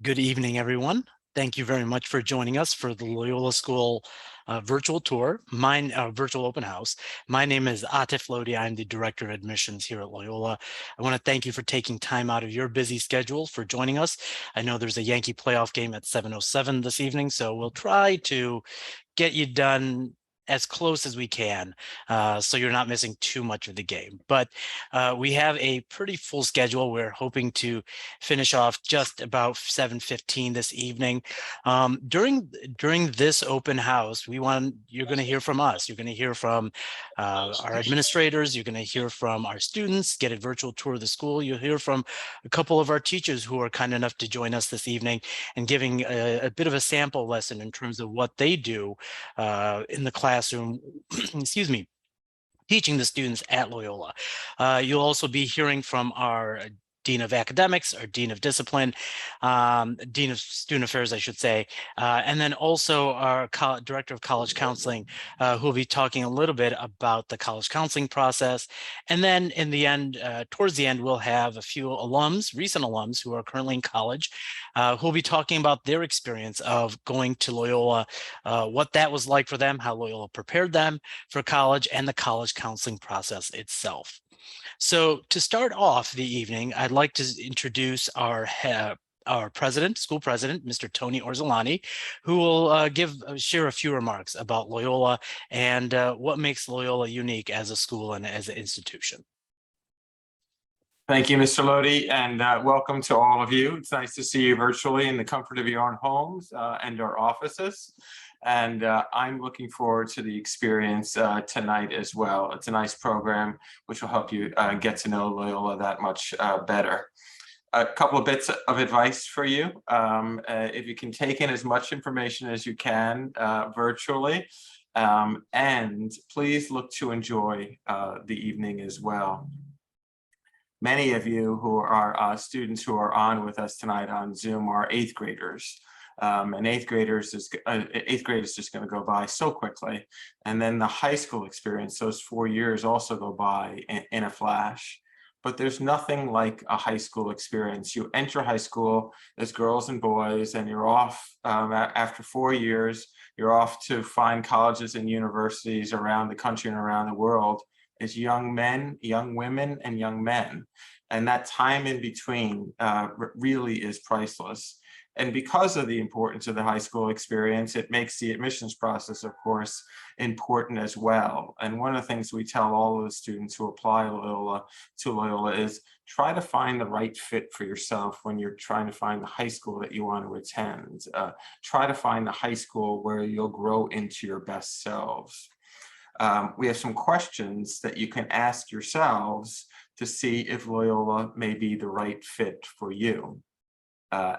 Good evening, everyone. Thank you very much for joining us for the Loyola School virtual tour, virtual open house. My name is Atif Lodi. I'm the Director of Admissions here at Loyola. I want to thank you for taking time out of your busy schedule for joining us. I know there's a Yankee playoff game at 7:07 this evening, so we'll try to get you done as close as we can, so you're not missing too much of the game. But we have a pretty full schedule. We're hoping to finish off just about 7:15 this evening. During this open house, you're going to hear from us. You're going to hear from our administrators. You're going to hear from our students, get a virtual tour of the school. You'll hear from a couple of our teachers who are kind enough to join us this evening and giving a bit of a sample lesson in terms of what they do in the classroom, excuse me, teaching the students at Loyola. You'll also be hearing from our Dean of Academics, or Dean of Discipline, Dean of Student Affairs, I should say, and then also our Director of College Counseling, who will be talking a little bit about the college counseling process. And then in the end, towards the end, we'll have a few alums, recent alums who are currently in college, who will be talking about their experience of going to Loyola, what that was like for them, how Loyola prepared them for college, and the college counseling process itself. So to start off the evening, I'd like to introduce our president, school president, Mr. Tony Orzelani, who will share a few remarks about Loyola and what makes Loyola unique as a school and as an institution. Thank you, Mr. Lodi, and welcome to all of you. It's nice to see you virtually in the comfort of your own homes and our offices. And I'm looking forward to the experience tonight as well. It's a nice program which will help you get to know Loyola that much better. A couple of bits of advice for you. If you can take in as much information as you can virtually, and please look to enjoy the evening as well. Many of you who are students who are on with us tonight on Zoom are eighth graders. And eighth grade is just going to go by so quickly. And then the high school experience, those 4 years also go by in a flash. But there's nothing like a high school experience. You enter high school as girls and boys, and you're off after 4 years. You're off to find colleges and universities around the country and around the world as young men, young women, and young men. And that time in between really is priceless. And because of the importance of the high school experience, it makes the admissions process, of course, important as well. And one of the things we tell all of the students who apply to Loyola is try to find the right fit for yourself when you're trying to find the high school that you want to attend. Try to find the high school where you'll grow into your best selves. We have some questions that you can ask yourselves to see if Loyola may be the right fit for you.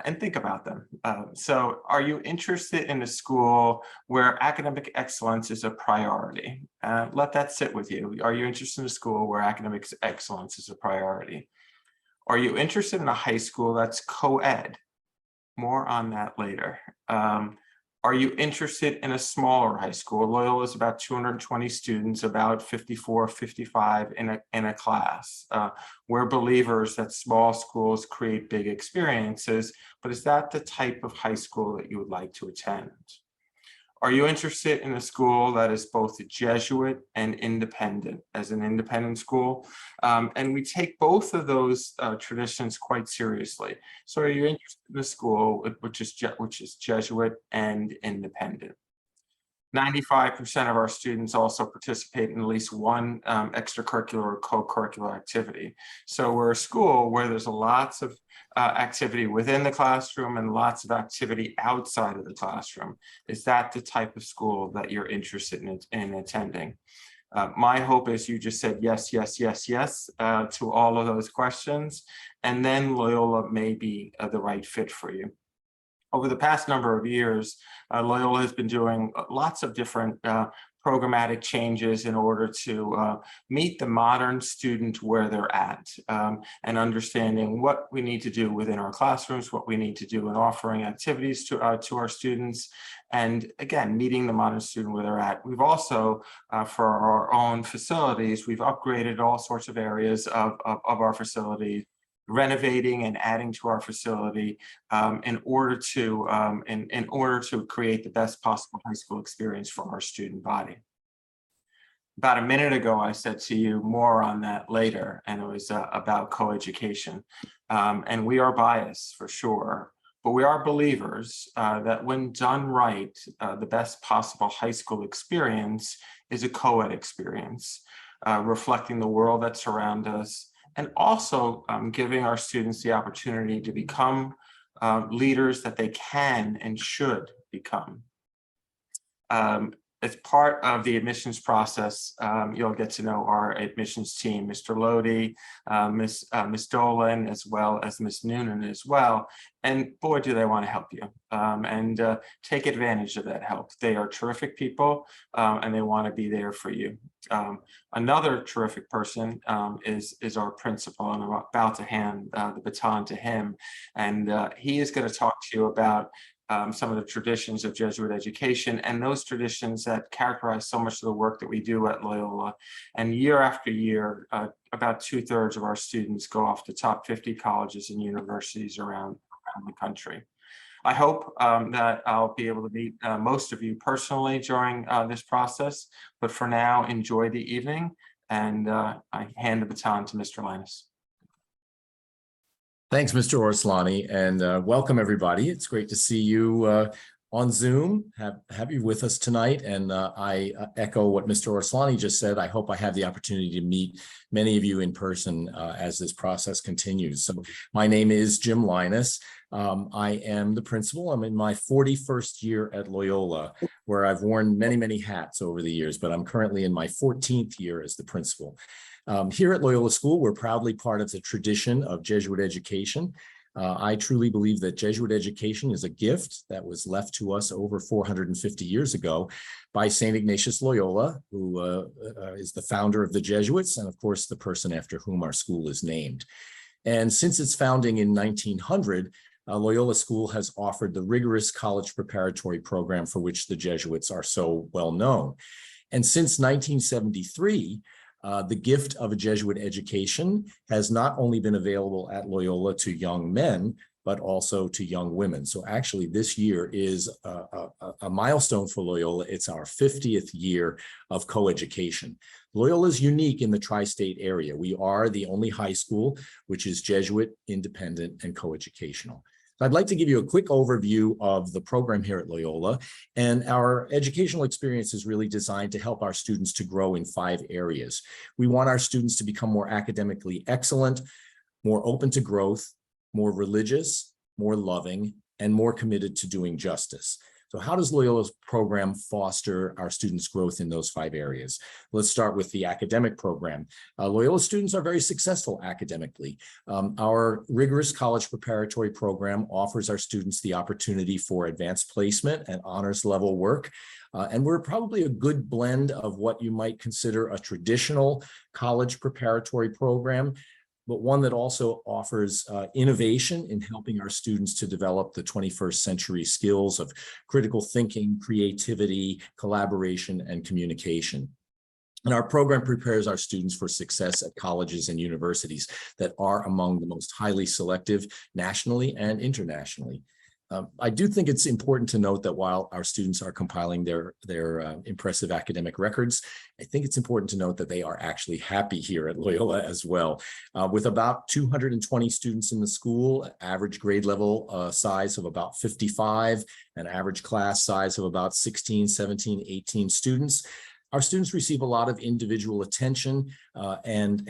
And think about them. So are you interested in a school where academic excellence is a priority? Let that sit with you. Are you interested in a school where academic excellence is a priority? Are you interested in a high school that's co-ed? More on that later. Are you interested in a smaller high school? Loyola is about 220 students, about 54, 55 in a class. We're believers that small schools create big experiences, but is that the type of high school that you would like to attend? Are you interested in a school that is both Jesuit and independent, as an independent school? And we take both of those traditions quite seriously. So are you interested in a school which is Jesuit and independent? 95% of our students also participate in at least one extracurricular or co-curricular activity. So we're a school where there's lots of activity within the classroom and lots of activity outside of the classroom. Is that the type of school that you're interested in attending? My hope is you just said yes, yes, yes, yes to all of those questions, and then Loyola may be the right fit for you. Over the past number of years, Loyola has been doing lots of different programmatic changes in order to meet the modern student where they're at, and understanding what we need to do within our classrooms, what we need to do in offering activities to our students, and again, meeting the modern student where they're at. We've also, for our own facilities, we've upgraded all sorts of areas of our facilities renovating and adding to our facility in order to create the best possible high school experience for our student body. About a minute ago, I said to you more on that later, and it was about coeducation. And we are biased for sure, but we are believers that when done right, the best possible high school experience is a co-ed experience, reflecting the world that surrounds us, and also giving our students the opportunity to become leaders that they can and should become. As part of the admissions process, you'll get to know our admissions team, Mr. Lodi, Ms. Dolan, as well as Ms. Noonan as well. And boy, do they want to help you and take advantage of that help. They are terrific people and they want to be there for you. Another terrific person is our principal, and I'm about to hand the baton to him. And he is going to talk to you about some of the traditions of Jesuit education and those traditions that characterize so much of the work that we do at Loyola. And year after year, about 2/3 of our students go off to top 50 colleges and universities around the country. I hope that I'll be able to meet most of you personally during this process, but for now, enjoy the evening, and I hand the baton to Mr. Linus. Thanks, Mr. Orslani, and welcome everybody. It's great to see you on Zoom, have you with us tonight. And I echo what Mr. Orslani just said. I hope I have the opportunity to meet many of you in person as this process continues. So my name is Jim Linus. I am the principal. I'm in my 41st year at Loyola, where I've worn many, many hats over the years, but I'm currently in my 14th year as the principal. Here at Loyola School, we're proudly part of the tradition of Jesuit education. I truly believe that Jesuit education is a gift that was left to us over 450 years ago by St. Ignatius Loyola, who is the founder of the Jesuits, and of course, the person after whom our school is named. And since its founding in 1900, Loyola School has offered the rigorous college preparatory program for which the Jesuits are so well known. And since 1973, the gift of a Jesuit education has not only been available at Loyola to young men, but also to young women. So actually this year is a milestone for Loyola. It's our 50th year of coeducation. Loyola is unique in the tri-state area. We are the only high school which is Jesuit, independent, and coeducational. So I'd like to give you a quick overview of the program here at Loyola, and our educational experience is really designed to help our students to grow in 5 areas. We want our students to become more academically excellent, more open to growth, more religious, more loving, and more committed to doing justice. So how does Loyola's program foster our students' growth in those 5 areas? Let's start with the academic program. Loyola students are very successful academically. Our rigorous college preparatory program offers our students the opportunity for advanced placement and honors level work. And we're probably a good blend of what you might consider a traditional college preparatory program, but one that also offers innovation in helping our students to develop the 21st century skills of critical thinking, creativity, collaboration, and communication. And our program prepares our students for success at colleges and universities that are among the most highly selective nationally and internationally. I do think it's important to note that while our students are compiling their impressive academic records, I think it's important to note that they are actually happy here at Loyola as well. With about 220 students in the school, average grade level size of about 55, an average class size of about 16, 17, 18 students. Our students receive a lot of individual attention and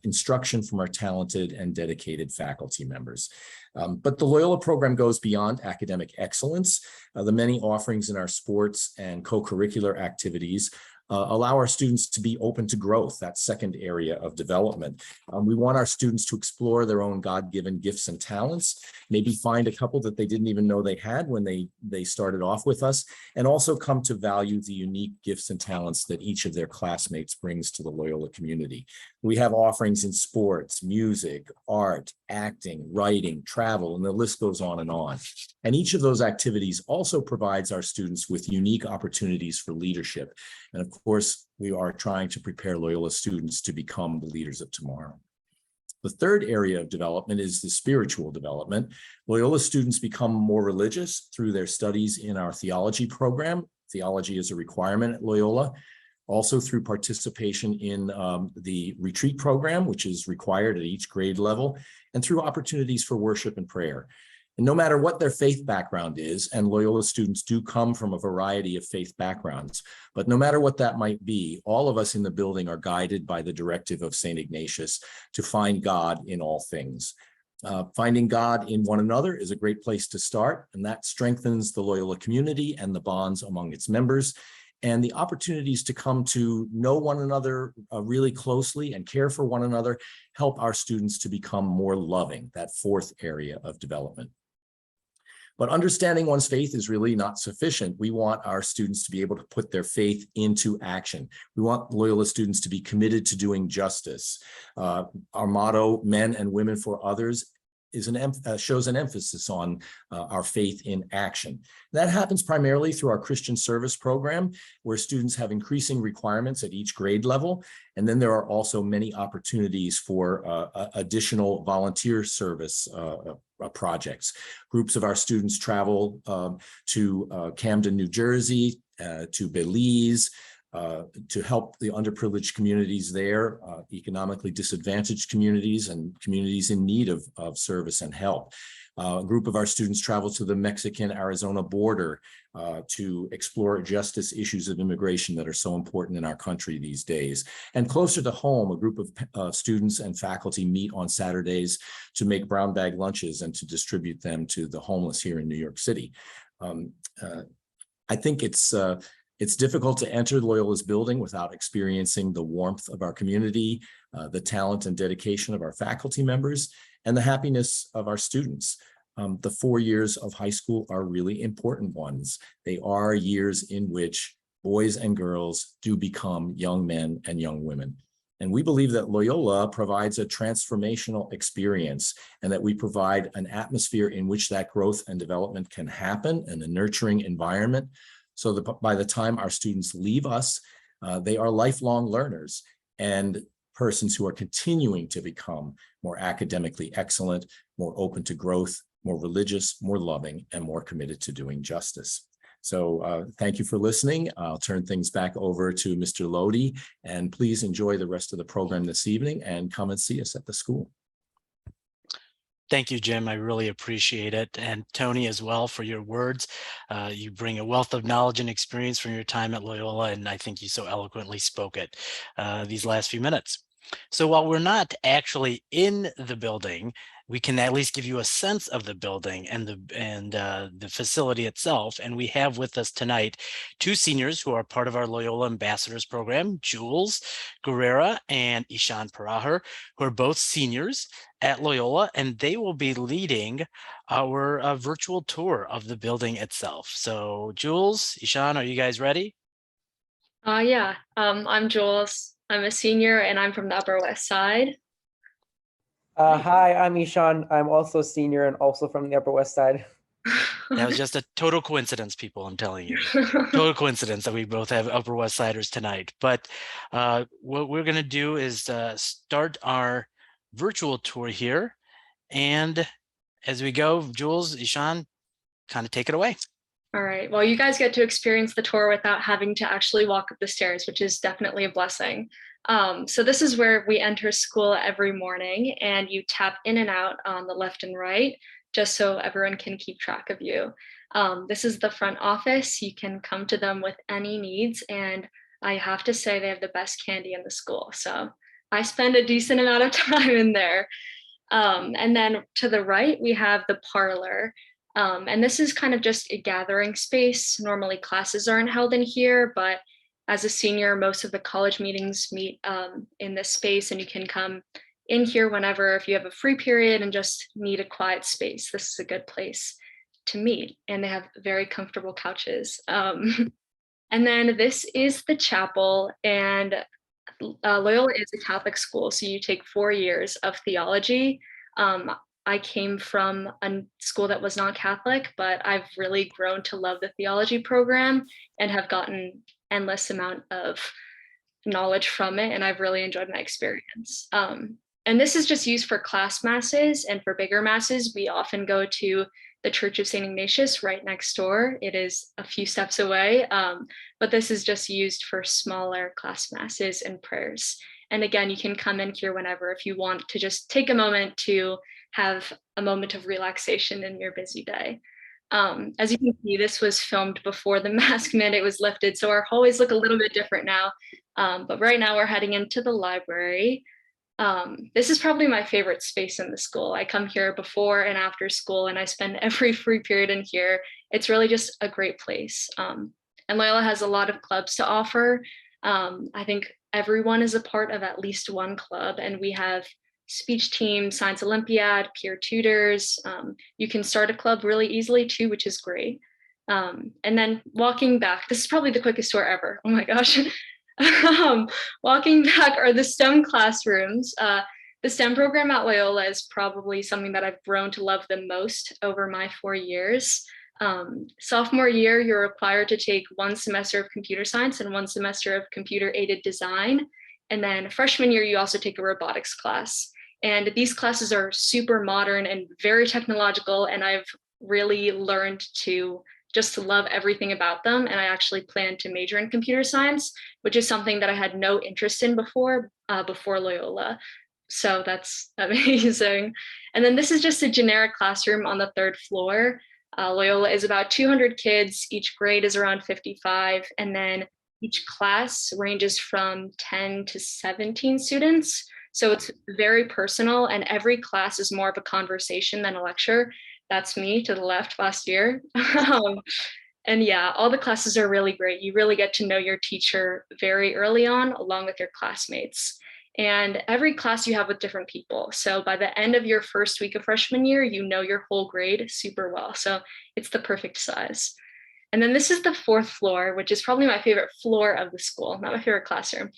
instruction from our talented and dedicated faculty members. But the Loyola program goes beyond academic excellence. The many offerings in our sports and co-curricular activities allow our students to be open to growth, that second area of development. We want our students to explore their own God-given gifts and talents, maybe find a couple that they didn't even know they had when they started off with us, and also come to value the unique gifts and talents that each of their classmates brings to the Loyola community. We have offerings in sports, music, art, acting, writing, travel, and the list goes on and on. And each of those activities also provides our students with unique opportunities for leadership. And of course, we are trying to prepare Loyola students to become the leaders of tomorrow. The third area of development is the spiritual development. Loyola students become more religious through their studies in our theology program. Theology is a requirement at Loyola. Also through participation in the retreat program, which is required at each grade level, and through opportunities for worship and prayer. And no matter what their faith background is, and Loyola students do come from a variety of faith backgrounds, but no matter what that might be, all of us in the building are guided by the directive of St. Ignatius to find God in all things. Finding God in one another is a great place to start, and that strengthens the Loyola community and the bonds among its members. And the opportunities to come to know one another really closely and care for one another help our students to become more loving, that fourth area of development. But understanding one's faith is really not sufficient. We want our students to be able to put their faith into action. We want Loyola students to be committed to doing justice. Our motto, men and women for others, shows an emphasis on our faith in action. That happens primarily through our Christian service program, where students have increasing requirements at each grade level. And then there are also many opportunities for additional volunteer service projects. Groups of our students travel to Camden, New Jersey, to Belize, to help the underprivileged communities there, economically disadvantaged communities and communities in need of service and help. A group of our students travel to the Mexican-Arizona border to explore justice issues of immigration that are so important in our country these days. And closer to home, a group of students and faculty meet on Saturdays to make brown bag lunches and to distribute them to the homeless here in New York City. I think it's difficult to enter Loyola's building without experiencing the warmth of our community, the talent and dedication of our faculty members, and the happiness of our students. The 4 years of high school are really important ones. They are years in which boys and girls do become young men and young women. And we believe that Loyola provides a transformational experience and that we provide an atmosphere in which that growth and development can happen, and a nurturing environment, so that by the time our students leave us, they are lifelong learners and persons who are continuing to become more academically excellent, more open to growth, more religious, more loving, and more committed to doing justice. So thank you for listening. I'll turn things back over to Mr. Lodi, and please enjoy the rest of the program this evening and come and see us at the school. Thank you, Jim. I really appreciate it. And Tony as well for your words. You bring a wealth of knowledge and experience from your time at Loyola, and I think you so eloquently spoke it these last few minutes. So while we're not actually in the building, we can at least give you a sense of the building and the facility itself. And we have with us tonight two seniors who are part of our Loyola Ambassadors Program, Jules Guerrera and Ishan Parahar, who are both seniors at Loyola, and they will be leading our virtual tour of the building itself. So Jules, Ishan, are you guys ready? Yeah, I'm Jules. I'm a senior and I'm from the Upper West Side. Hi, I'm Ishan. I'm also a senior and also from the Upper West Side. That was just a total coincidence, people, I'm telling you. Total coincidence that we both have Upper West Siders tonight. But what we're going to do is start our virtual tour here. And as we go, Jules, Ishan, kind of take it away. All right. Well, you guys get to experience the tour without having to actually walk up the stairs, which is definitely a blessing. So this is where we enter school every morning, and you tap in and out on the left and right, just so everyone can keep track of you. This is the front office. You can come to them with any needs, and I have to say they have the best candy in the school. So I spend a decent amount of time in there. And then to the right, we have the parlor. And this is kind of just a gathering space. Normally classes aren't held in here, but as a senior, most of the college meetings meet in this space, and you can come in here whenever if you have a free period and just need a quiet space. This is a good place to meet, and they have very comfortable couches. And then this is the chapel, and Loyola is a Catholic school, so you take 4 years of theology. I came from a school that was not Catholic, but I've really grown to love the theology program and have gotten endless amount of knowledge from it, and I've really enjoyed my experience. And this is just used for class masses, and for bigger masses, we often go to the Church of St. Ignatius right next door. It is a few steps away, but this is just used for smaller class masses and prayers. And again, you can come in here whenever if you want to just take a moment to have a moment of relaxation in your busy day. As you can see, this was filmed before the mask mandate was lifted, so our hallways look a little bit different now. But right now we're heading into the library. This is probably my favorite space in the school. I come here before and after school, and I spend every free period in here. It's really just a great place. And Loyola has a lot of clubs to offer. I think everyone is a part of at least one club, and we have speech team, science Olympiad, peer tutors. You can start a club really easily too, which is great. And then walking back, this is probably the quickest tour ever. Oh my gosh. Walking back are the STEM classrooms. The STEM program at Loyola is probably something that I've grown to love the most over my 4 years. Sophomore year, you're required to take 1 semester of computer science and 1 semester of computer aided design. And then freshman year, you also take a robotics class. And these classes are super modern and very technological. And I've really learned to just love everything about them. And I actually plan to major in computer science, which is something that I had no interest in before Loyola. So that's amazing. And then this is just a generic classroom on the 3rd floor. Loyola is about 200 kids. Each grade is around 55. And then each class ranges from 10 to 17 students. So it's very personal, and every class is more of a conversation than a lecture. That's me to the left last year. And yeah, all the classes are really great. You really get to know your teacher very early on, along with your classmates. And every class you have with different people. So by the end of your first week of freshman year, you know your whole grade super well. So it's the perfect size. And then this is the 4th floor, which is probably my favorite floor of the school, not my favorite classroom.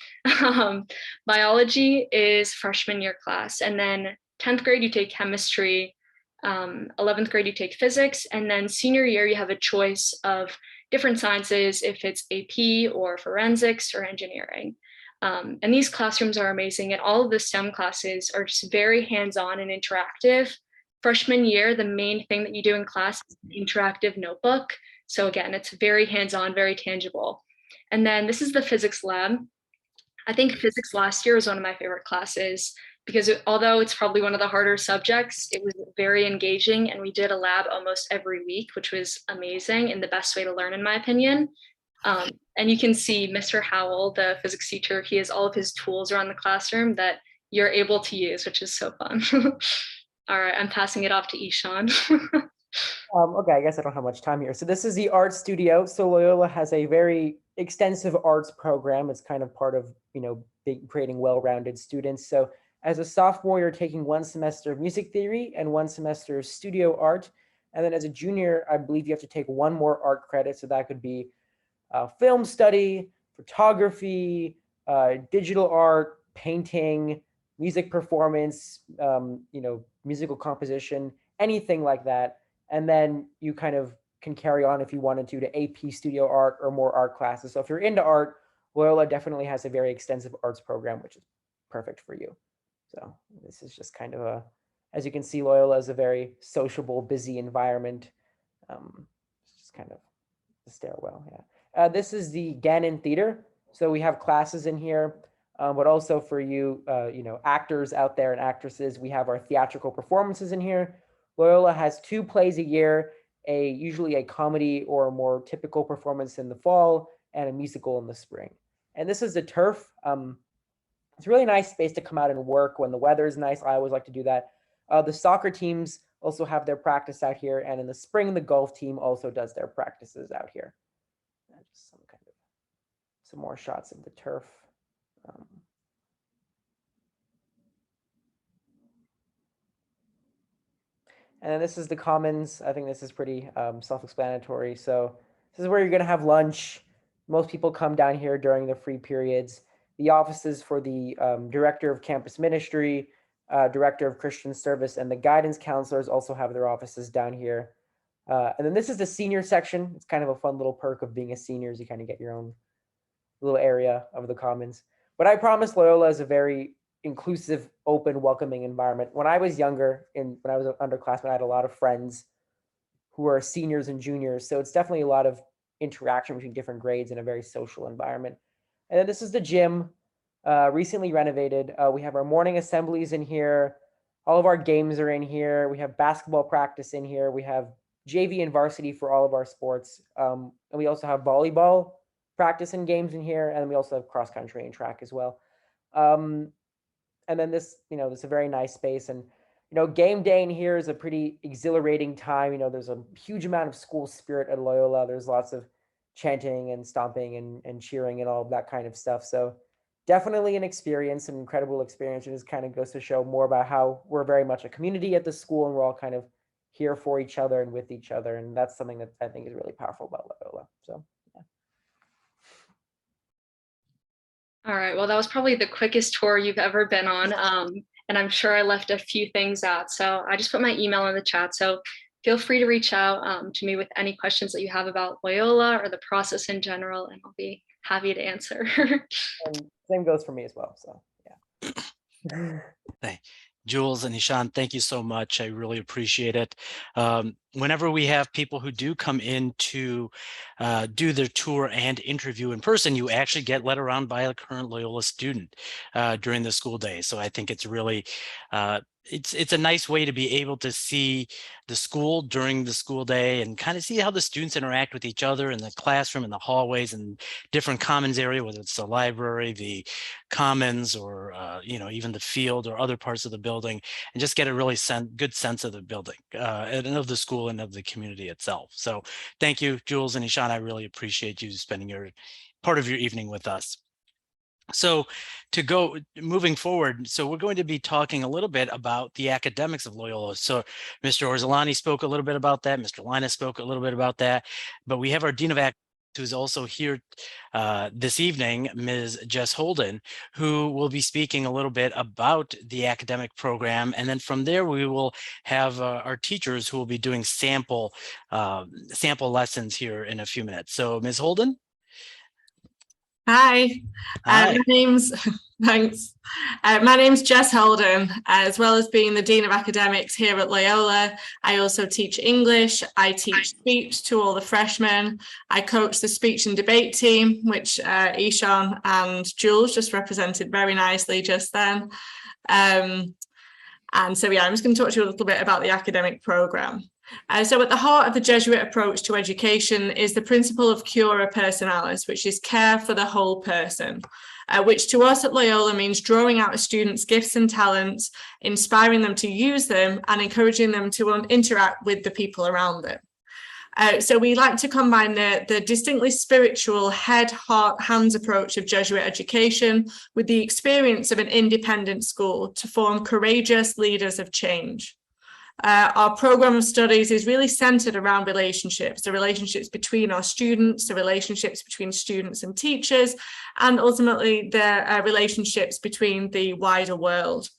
Biology is freshman year class. And then 10th grade, you take chemistry. 11th grade, you take physics. And then senior year, you have a choice of different sciences, if it's AP or forensics or engineering. And these classrooms are amazing. And all of the STEM classes are just very hands-on and interactive. Freshman year, the main thing that you do in class is an interactive notebook. So again, it's very hands-on, very tangible. And then this is the physics lab. I think physics last year was one of my favorite classes because although it's probably one of the harder subjects, it was very engaging, and we did a lab almost every week, which was amazing and the best way to learn, in my opinion. And you can see Mr. Howell, the physics teacher, he has all of his tools around the classroom that you're able to use, which is so fun. All right, I'm passing it off to Ishan. Okay, I guess I don't have much time here. So this is the art studio. So Loyola has a very extensive arts program. It's kind of part of, creating well-rounded students. So as a sophomore, you're taking 1 semester of music theory and 1 semester of studio art. And then as a junior, I believe you have to take 1 more art credit. So that could be film study, photography, digital art, painting, music performance, musical composition, anything like that. And then you kind of can carry on if you wanted to AP studio art or more art classes. So if you're into art, Loyola definitely has a very extensive arts program, which is perfect for you. So this is just kind of as you can see, Loyola is a very sociable, busy environment. It's just kind of the stairwell, yeah. This is the Gannon Theater. So we have classes in here, but also for you, actors out there and actresses, we have our theatrical performances in here. Loyola has 2 plays a year, usually a comedy or a more typical performance in the fall and a musical in the spring. And this is the turf. It's a really nice space to come out and work when the weather is nice. I always like to do that. The soccer teams also have their practice out here. And in the spring, the golf team also does their practices out here. Just some more shots of the turf. And then this is the commons. I think this is pretty self-explanatory. So this is where you're going to have lunch. Most people come down here during the free periods. The offices for the director of campus ministry, director of Christian service, and the guidance counselors also have their offices down here. And then this is the senior section. It's kind of a fun little perk of being a senior, is you kind of get your own little area of the commons. But I promise Loyola is a very inclusive, open, welcoming environment. When I was younger, when I was an underclassman, I had a lot of friends who are seniors and juniors. So it's definitely a lot of interaction between different grades in a very social environment. And then this is the gym, recently renovated. We have our morning assemblies in here. All of our games are in here. We have basketball practice in here. We have JV and varsity for all of our sports. And we also have volleyball practice and games in here. And we also have cross country and track as well. And then this, this is a very nice space. And, game day in here is a pretty exhilarating time. There's a huge amount of school spirit at Loyola. There's lots of chanting and stomping and cheering and all of that kind of stuff. So definitely an experience, an incredible experience. It just kind of goes to show more about how we're very much a community at the school, and we're all kind of here for each other and with each other. And that's something that I think is really powerful about Loyola. So, yeah. All right, well, that was probably the quickest tour you've ever been on. And I'm sure I left a few things out. So I just put my email in the chat. So feel free to reach out to me with any questions that you have about Loyola or the process in general, and I'll be happy to answer. And same goes for me as well. So, yeah. Hey, Jules and Ishan, thank you so much. I really appreciate it. Whenever we have people who do come in to do their tour and interview in person, you actually get led around by a current Loyola student during the school day. So I think it's really, it's a nice way to be able to see the school during the school day and kind of see how the students interact with each other in the classroom, in the hallways, and different commons area, whether it's the library, the commons, or even the field or other parts of the building, and just get a really good sense of the building and of the school and of the community itself. So thank you, Jules and Ishan. I really appreciate you spending part of your evening with us. So moving forward, so we're going to be talking a little bit about the academics of Loyola. So Mr. Orsolani spoke a little bit about that. Mr. Linus spoke a little bit about that, but we have our Dean of Academics who's also here this evening, Ms. Jess Holden, who will be speaking a little bit about the academic program. And then from there, we will have our teachers who will be doing sample lessons here in a few minutes. So Ms. Holden? Hi, Hi. Thanks. My name's Jess Holden. As well as being the Dean of Academics here at Loyola, I also teach English. I teach speech to all the freshmen. I coach the speech and debate team, which Ishan and Jules just represented very nicely just then. And so, yeah, I'm just going to talk to you a little bit about the academic program. So at the heart of the Jesuit approach to education is the principle of cura personalis, which is care for the whole person, which to us at Loyola means drawing out a student's gifts and talents, inspiring them to use them, and encouraging them to interact with the people around them. So we like to combine the distinctly spiritual head, heart, hands approach of Jesuit education with the experience of an independent school to form courageous leaders of change. Our program of studies is really centered around relationships, the relationships between our students, the relationships between students and teachers, and ultimately the relationships between the wider world.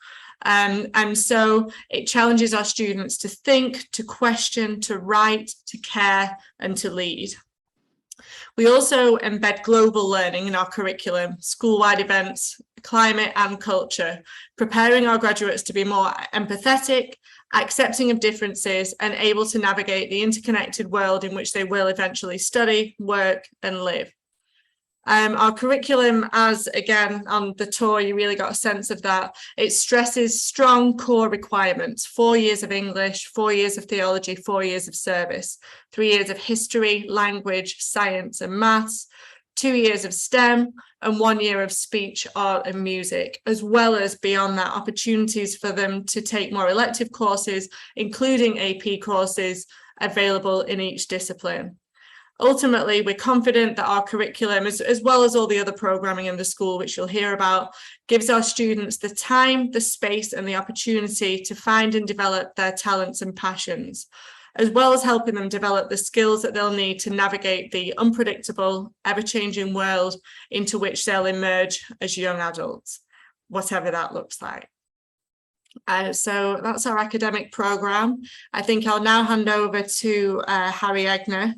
And so it challenges our students to think, to question, to write, to care, and to lead. We also embed global learning in our curriculum, school-wide events, climate and culture, preparing our graduates to be more empathetic, accepting of differences, and able to navigate the interconnected world in which they will eventually study, work, and live. Our curriculum, as again on the tour, you really got a sense of that. It stresses strong core requirements: 4 years of English, 4 years of theology, 4 years of service, 3 years of history, language, science, and maths, 2 years of STEM, and 1 year of speech, art, and music, as well as beyond that, opportunities for them to take more elective courses, including AP courses available in each discipline. Ultimately, we're confident that our curriculum, as well as all the other programming in the school, which you'll hear about, gives our students the time, the space, and the opportunity to find and develop their talents and passions, as well as helping them develop the skills that they'll need to navigate the unpredictable, ever-changing world into which they'll emerge as young adults, whatever that looks like. So that's our academic program. I think I'll now hand over to Harry Egner,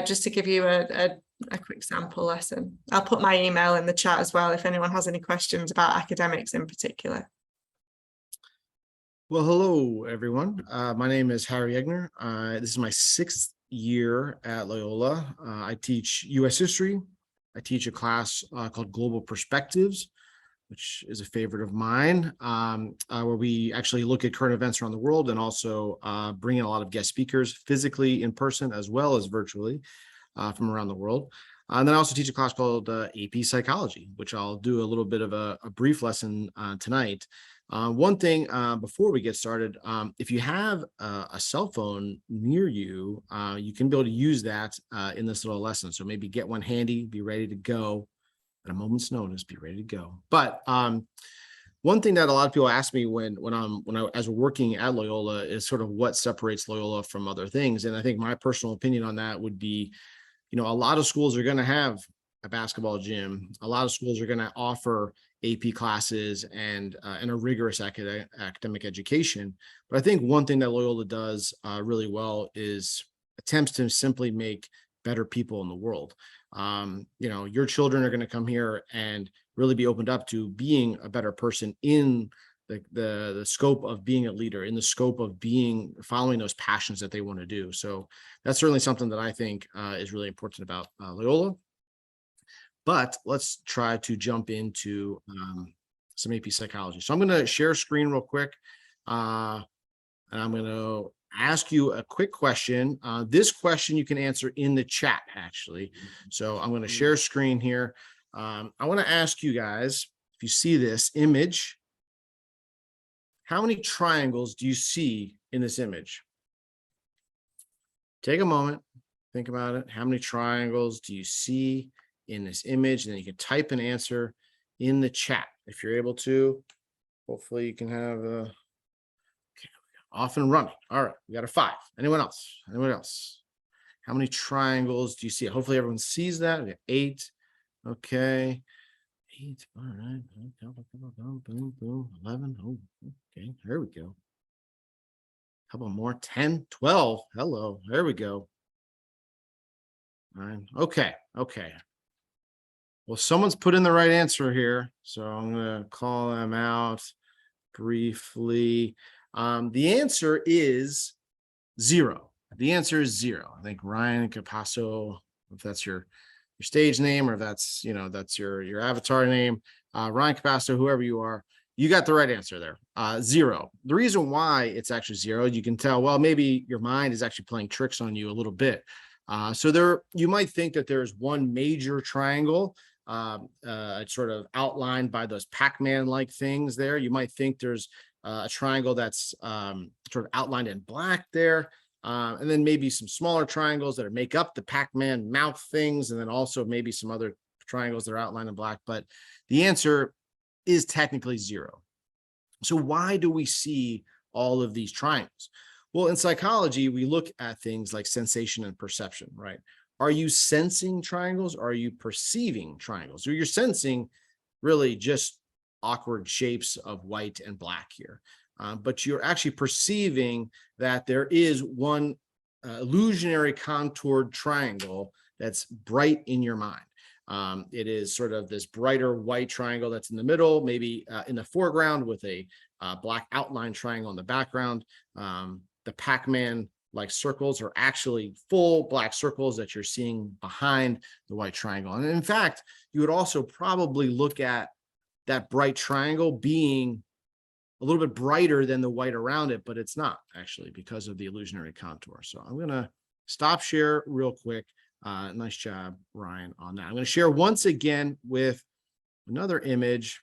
just to give you a a quick sample lesson. I'll put my email in the chat as well if anyone has any questions about academics in particular. Well, hello, everyone. My name is Harry Egner. This is my 6th year at Loyola. I teach U.S. history. I teach a class called Global Perspectives, which is a favorite of mine, where we actually look at current events around the world and also bring in a lot of guest speakers physically in person as well as virtually from around the world. And then I also teach a class called AP Psychology, which I'll do a little bit of a brief lesson tonight. One thing before we get started, if you have a cell phone near you, you can be able to use that in this little lesson. So maybe get one handy, be ready to go at a moment's notice, be ready to go. But one thing that a lot of people ask me as we're working at Loyola is sort of what separates Loyola from other things. And I think my personal opinion on that would be, a lot of schools are going to have a basketball gym. A lot of schools are going to offer AP classes and a rigorous academic education. But I think one thing that Loyola does really well is attempts to simply make better people in the world. Your children are going to come here and really be opened up to being a better person in the scope of being a leader, in the scope of following those passions that they want to do. So that's certainly something that I think is really important about Loyola. But let's try to jump into some AP Psychology. So I'm going to share a screen real quick, and I'm going to ask you a quick question. This question you can answer in the chat, actually. So I'm going to share a screen here. I want to ask you guys, if you see this image, how many triangles do you see in this image? Take a moment, think about it. How many triangles do you see in this image? And then you can type an answer in the chat if you're able to. Hopefully you can have okay, off and running. All right, we got a 5. Anyone else? Anyone else? How many triangles do you see? Hopefully everyone sees that. We got 8. Okay. 8. All right. Boom, boom. 11. Oh, okay. There we go. How about more? 10, 12. Hello. There we go. 9. Okay. Okay. Well, someone's put in the right answer here, so I'm going to call them out briefly. The answer is 0. The answer is 0. I think Ryan Capasso, if that's your stage name, or if that's that's your avatar name, Ryan Capasso, whoever you are, you got the right answer there. 0. The reason why it's actually 0, you can tell, well, maybe your mind is actually playing tricks on you a little bit. So there, you might think that there's one major triangle, sort of outlined by those Pac-Man like things there. You might think there's a triangle that's sort of outlined in black there. And then maybe some smaller triangles that make up the Pac-Man mouth things. And then also maybe some other triangles that are outlined in black. But the answer is technically 0. So why do we see all of these triangles? Well, in psychology, we look at things like sensation and perception, right? Are you sensing triangles? Or are you perceiving triangles? So you're sensing really just awkward shapes of white and black here. But you're actually perceiving that there is one illusionary contoured triangle that's bright in your mind. It is sort of this brighter white triangle that's in the middle, maybe in the foreground with a black outline triangle in the background. The Pac-Man like circles are actually full black circles that you're seeing behind the white triangle. And in fact, you would also probably look at that bright triangle being a little bit brighter than the white around it, but it's not actually because of the illusionary contour. So I'm going to stop share real quick. Nice job, Ryan, on that. I'm going to share once again with another image.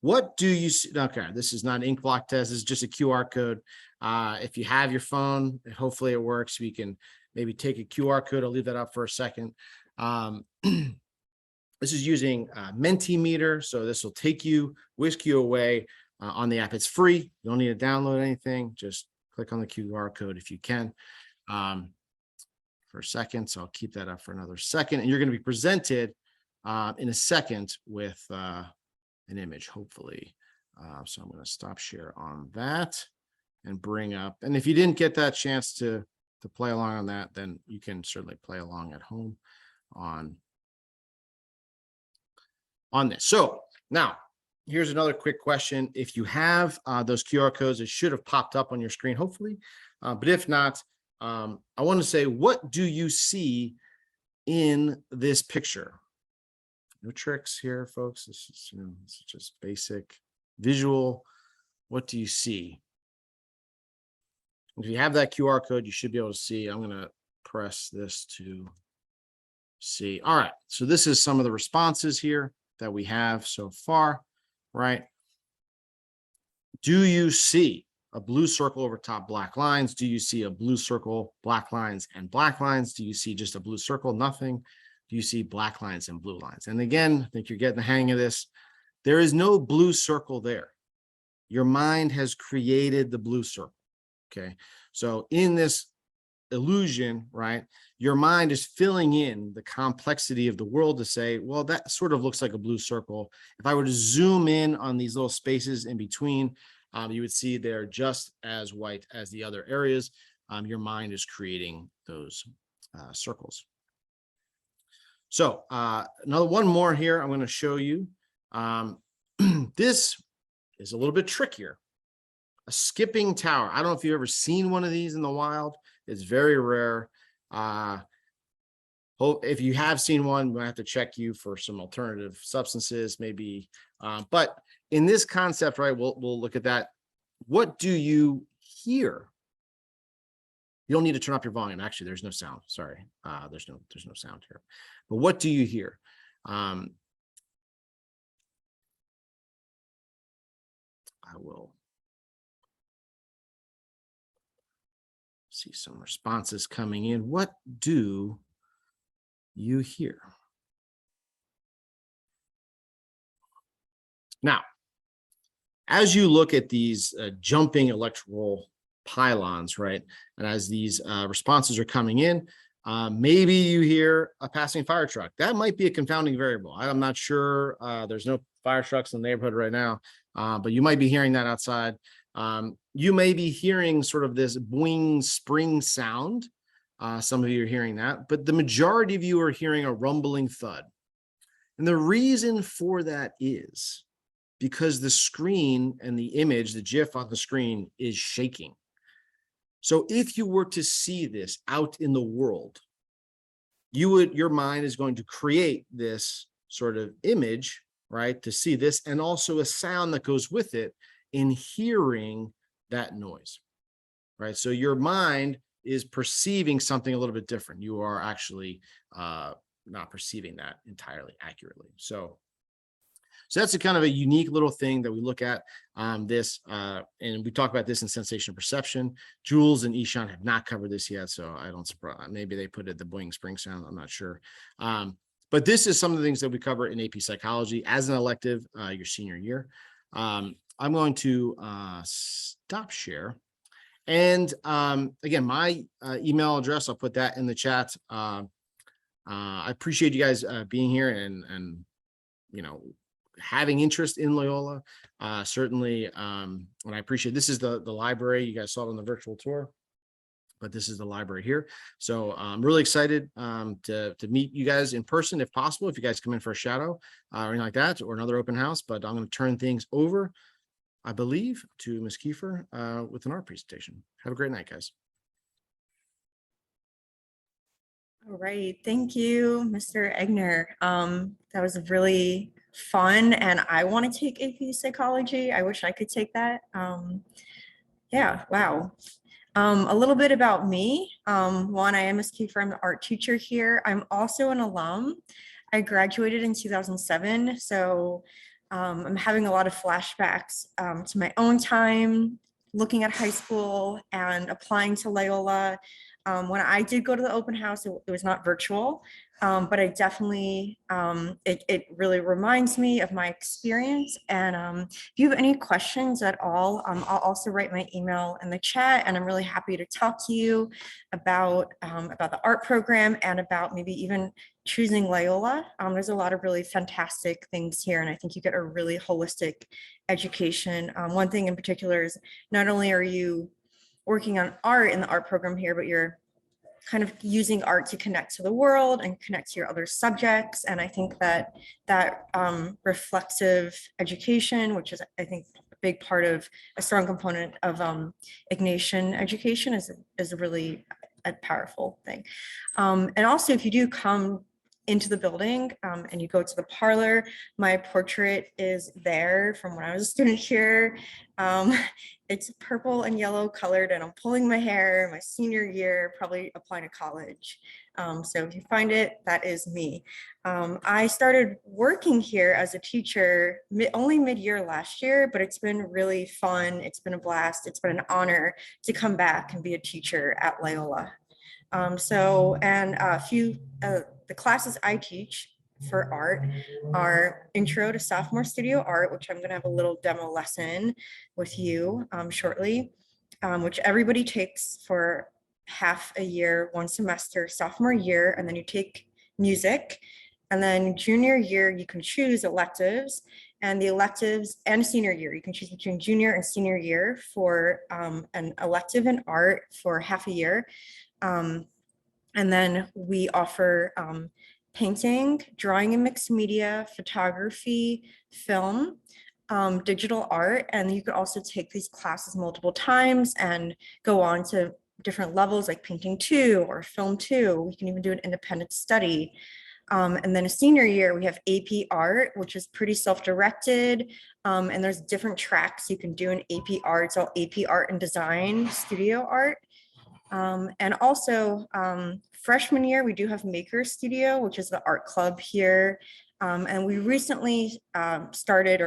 What do you see? Okay, this is not an ink block test. This is just a QR code. If you have your phone, hopefully it works. We can maybe take a QR code. I'll leave that up for a second. This is using Mentimeter. So this will whisk you away on the app. It's free. You don't need to download anything. Just click on the QR code if you can for a second. So I'll keep that up for another second. And you're going to be presented in a second with an image, hopefully. So I'm going to stop share on that and bring up. And if you didn't get that chance to to play along on that, then you can certainly play along at home on this. So now here's another quick question. If you have those QR codes, it should have popped up on your screen, hopefully. But if not, I want to say, what do you see in this picture? No tricks here, folks. This is just basic visual. What do you see? If you have that QR code, you should be able to see. I'm going to press this to see. All right. So this is some of the responses here that we have so far, right? Do you see a blue circle over top black lines? Do you see a blue circle, black lines, and black lines? Do you see just a blue circle, nothing? Do you see black lines and blue lines? And again, I think you're getting the hang of this. There is no blue circle there. Your mind has created the blue circle, okay? So in this illusion, right, your mind is filling in the complexity of the world to say, well, that sort of looks like a blue circle. If I were to zoom in on these little spaces in between, you would see they're just as white as the other areas. Your mind is creating those circles. So one more here I'm going to show you. This is a little bit trickier. A skipping tower. I don't know if you've ever seen one of these in the wild. It's very rare. If you have seen one, I'm going to have to check you for some alternative substances, maybe. But in this concept, right, we'll look at that. What do you hear? You don't need to turn up your volume. Actually, there's no sound. Sorry, there's no sound here. But what do you hear? I will see some responses coming in. What do you hear? Now, as you look at these jumping electrical pylons, right, and as these responses are coming in, maybe you hear a passing fire truck. That might be a confounding variable. I'm not sure. There's no fire trucks in the neighborhood right now, but you might be hearing that outside. You may be hearing sort of this boing spring sound. Some of you are hearing that, but the majority of you are hearing a rumbling thud. And the reason for that is because the screen and the image, the GIF on the screen, is shaking. So if you were to see this out in the world, your mind is going to create this sort of image, right, to see this, and also a sound that goes with it in hearing that noise, right? So your mind is perceiving something a little bit different. You are actually not perceiving that entirely accurately. So that's a kind of a unique little thing that we look at and we talk about this in sensation perception. Jules and Ishan have not covered this yet, so I don't surprise. Maybe they put it the boing spring sound. I'm not sure. But this is some of the things that we cover in AP Psychology as an elective your senior year. I'm going to stop share. And again, my email address, I'll put that in the chat. I appreciate you guys being here and having interest in Loyola. Certainly, and I appreciate this is the library. You guys saw it on the virtual tour, but this is the library here. So I'm really excited to meet you guys in person if possible, if you guys come in for a shadow or anything like that, or another open house. But I'm going to turn things over, I believe, to Ms. Kiefer with an art presentation. Have a great night, guys. All right, thank you, Mr. Egner. That was really fun, and I want to take AP Psychology. I wish I could take that. Yeah, wow. A little bit about me. One, I am Ms. Kiefer. I'm the art teacher here. I'm also an alum. I graduated in 2007, so I'm having a lot of flashbacks to my own time, looking at high school and applying to Loyola. When I did go to the open house, it was not virtual, but I definitely, it really reminds me of my experience. And if you have any questions at all, I'll also write my email in the chat, and I'm really happy to talk to you about the art program and about maybe even choosing Loyola. There's a lot of really fantastic things here, and I think you get a really holistic education. One thing in particular is not only are you working on art in the art program here, but you're kind of using art to connect to the world and connect to your other subjects. And I think that reflexive education, which is, I think, a big part of a strong component of Ignatian education, is a really a powerful thing. And also, if you do come into the building and you go to the parlor, my portrait is there from when I was a student here. It's purple and yellow colored, and I'm pulling my hair my senior year, probably applying to college. So if you find it, that is me. I started working here as a teacher only mid-year last year, but it's been really fun. It's been a blast. It's been an honor to come back and be a teacher at Loyola. The classes I teach for art are Intro to Sophomore Studio Art, which I'm going to have a little demo lesson with you shortly, which everybody takes for half a year, one semester, sophomore year, and then you take music. And then junior year, you can choose electives, and the electives, and senior year, you can choose between junior and senior year for an elective in art for half a year. And then we offer painting, drawing and mixed media, photography, film, digital art. And you could also take these classes multiple times and go on to different levels like painting 2 or film 2. We can even do an independent study. And then a senior year, we have AP art, which is pretty self-directed. And there's different tracks you can do in AP art. It's all AP art and design, studio art. And also freshman year, we do have Maker Studio, which is the art club here. And we recently restarted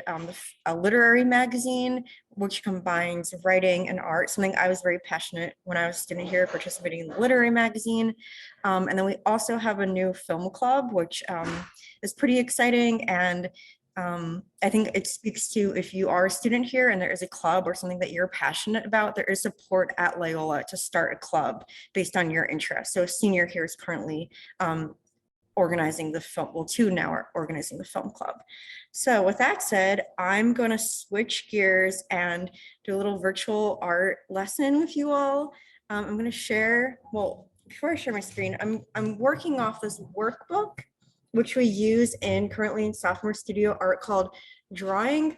a literary magazine, which combines writing and art, something I was very passionate when I was a student here, participating in the literary magazine. And then we also have a new film club, which is pretty exciting. And I think it speaks to, if you are a student here and there is a club or something that you're passionate about, there is support at Loyola to start a club based on your interest. So a senior here is currently organizing the film, well, 2 now are organizing the film club. So with that said, I'm going to switch gears and do a little virtual art lesson with you all. I'm going to share, well, before I share my screen, I'm working off this workbook, which we use currently in sophomore studio art, called Drawing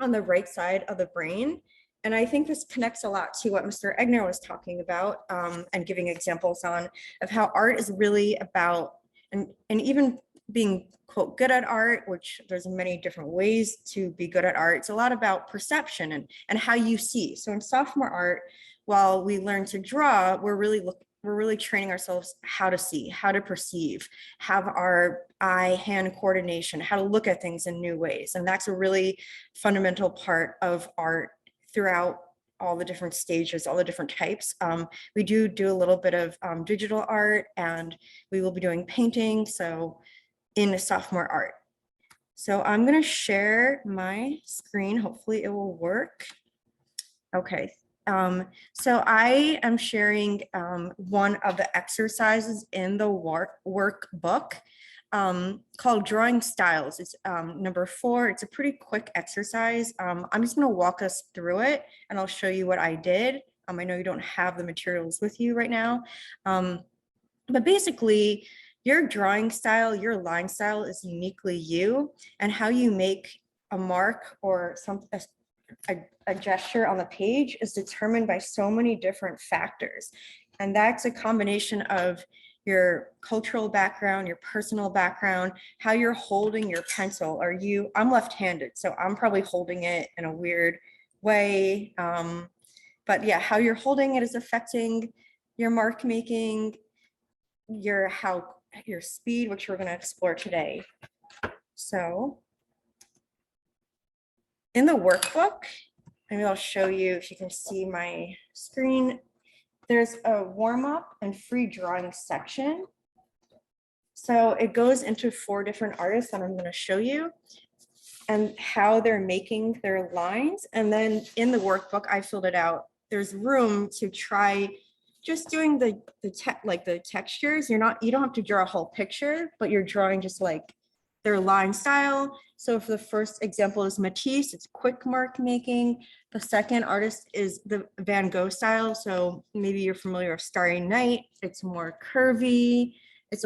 on the Right Side of the Brain. And I think this connects a lot to what Mr. Egner was talking about and giving examples on of how art is really about, and even being, quote, good at art, which there's many different ways to be good at art. It's a lot about perception and how you see. So in sophomore art, while we learn to draw, we're really training ourselves how to see, how to perceive, have our eye-hand coordination, how to look at things in new ways. And that's a really fundamental part of art throughout all the different stages, all the different types. We do a little bit of digital art, and we will be doing painting, so in sophomore art. So I'm gonna share my screen. Hopefully it will work. Okay. So I am sharing one of the exercises in the workbook called Drawing Styles. It's number 4. It's a pretty quick exercise. I'm just going to walk us through it, and I'll show you what I did. I know you don't have the materials with you right now, but basically your drawing style, your line style is uniquely you, and how you make a mark or a gesture on the page is determined by so many different factors. And that's a combination of your cultural background, your personal background, how you're holding your pencil. I'm left-handed, so I'm probably holding it in a weird way. But yeah, how you're holding it is affecting your mark making, your speed, which we're going to explore today. So in the workbook, maybe I'll show you if you can see my screen. There's a warm-up and free drawing section. So it goes into 4 different artists that I'm going to show you and how they're making their lines. And then in the workbook, I filled it out. There's room to try just doing the textures. You don't have to draw a whole picture, but you're drawing just like their line style. So for the first example is Matisse, it's quick mark making. The second artist is the Van Gogh style. So maybe you're familiar with Starry Night. It's more curvy. It's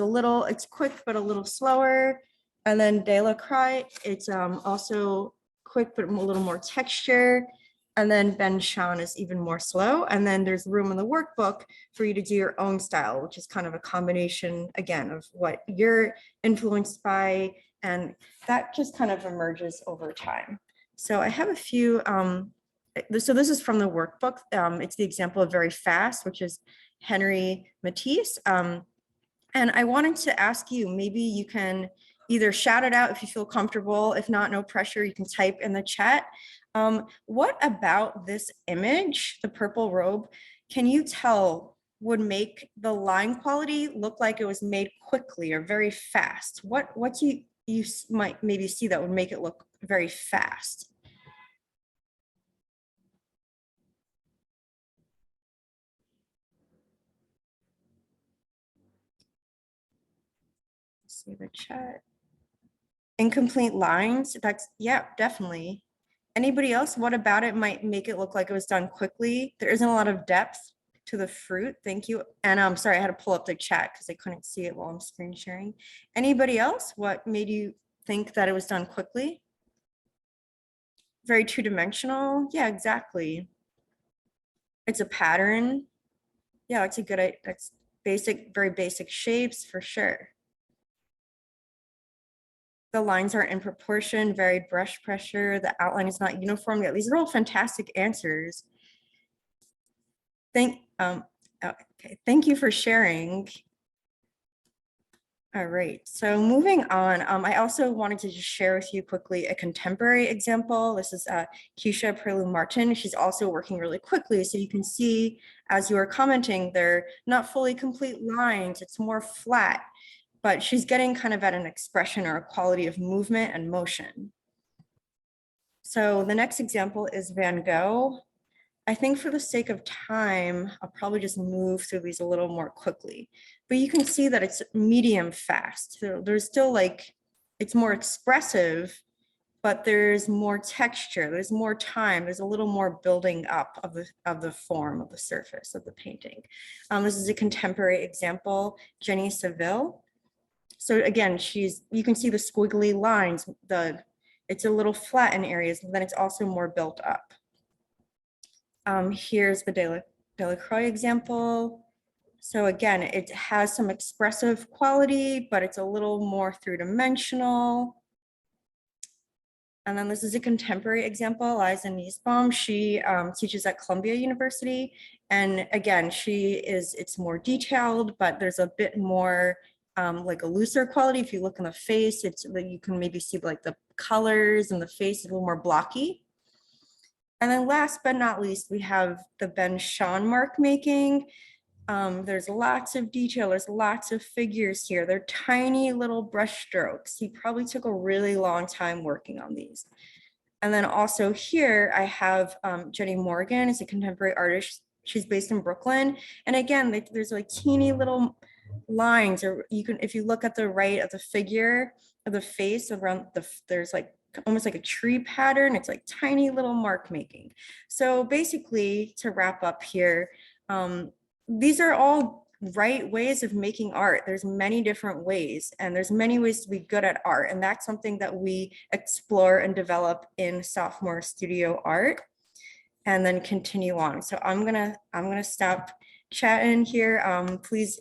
quick, but a little slower. And then Delacroix, it's also quick, but a little more texture. And then Ben Shahn is even more slow. And then there's room in the workbook for you to do your own style, which is kind of a combination, again, of what you're influenced by. And that just kind of emerges over time. So I have a few, so this is from the workbook. It's the example of Very Fast, which is Henry Matisse. And I wanted to ask you, maybe you can either shout it out if you feel comfortable. If not, no pressure, you can type in the chat. What about this image, the purple robe, can you tell would make the line quality look like it was made quickly or very fast? What do you might maybe see that would make it look very fast? See the chat. Incomplete lines, that's, yeah, definitely. Anybody else? What about it might make it look like it was done quickly? There isn't a lot of depth to the fruit. Thank you. And I'm sorry, I had to pull up the chat because I couldn't see it while I'm screen sharing. Anybody else? What made you think that it was done quickly? Very two-dimensional. Yeah, exactly. It's a pattern. Yeah, that's a good, that's basic, very basic shapes for sure. The lines are in proportion, varied brush pressure, the outline is not uniform. Yeah, these are all fantastic answers. Okay, thank you for sharing. All right, so moving on, I also wanted to just share with you quickly a contemporary example. This is Keisha Perlu Martin. She's also working really quickly. So you can see, as you are commenting, they're not fully complete lines, it's more flat, but she's getting kind of at an expression or a quality of movement and motion. So the next example is Van Gogh. I think for the sake of time, I'll probably just move through these a little more quickly, but you can see that it's medium fast. So there's still like, it's more expressive, but there's more texture, there's more time, there's a little more building up of the form of the surface of the painting. This is a contemporary example, Jenny Saville. So again, you can see the squiggly lines, it's a little flat in areas, and then it's also more built up. Here's the Delacroix example. So again, it has some expressive quality, but it's a little more three-dimensional. And then this is a contemporary example, Liza Niesbaum. She teaches at Columbia University. And again, it's more detailed, but there's a bit more like a looser quality. If you look in the face, you can maybe see like the colors and the face is a little more blocky. And then last but not least, we have the Ben Shahn mark making. There's lots of detail, there's lots of figures here. They're tiny little brush strokes. He probably took a really long time working on these. And then also here I have Jenny Morgan, is a contemporary artist. She's based in Brooklyn. And again, there's like teeny little lines, or if you look at the right of the figure of the face around there's like almost like a tree pattern. It's like tiny little mark making. So basically, to wrap up here, these are all right ways of making art. There's many different ways, and there's many ways to be good at art. And that's something that we explore and develop in sophomore studio art, and then continue on. So I'm gonna stop chatting here. Please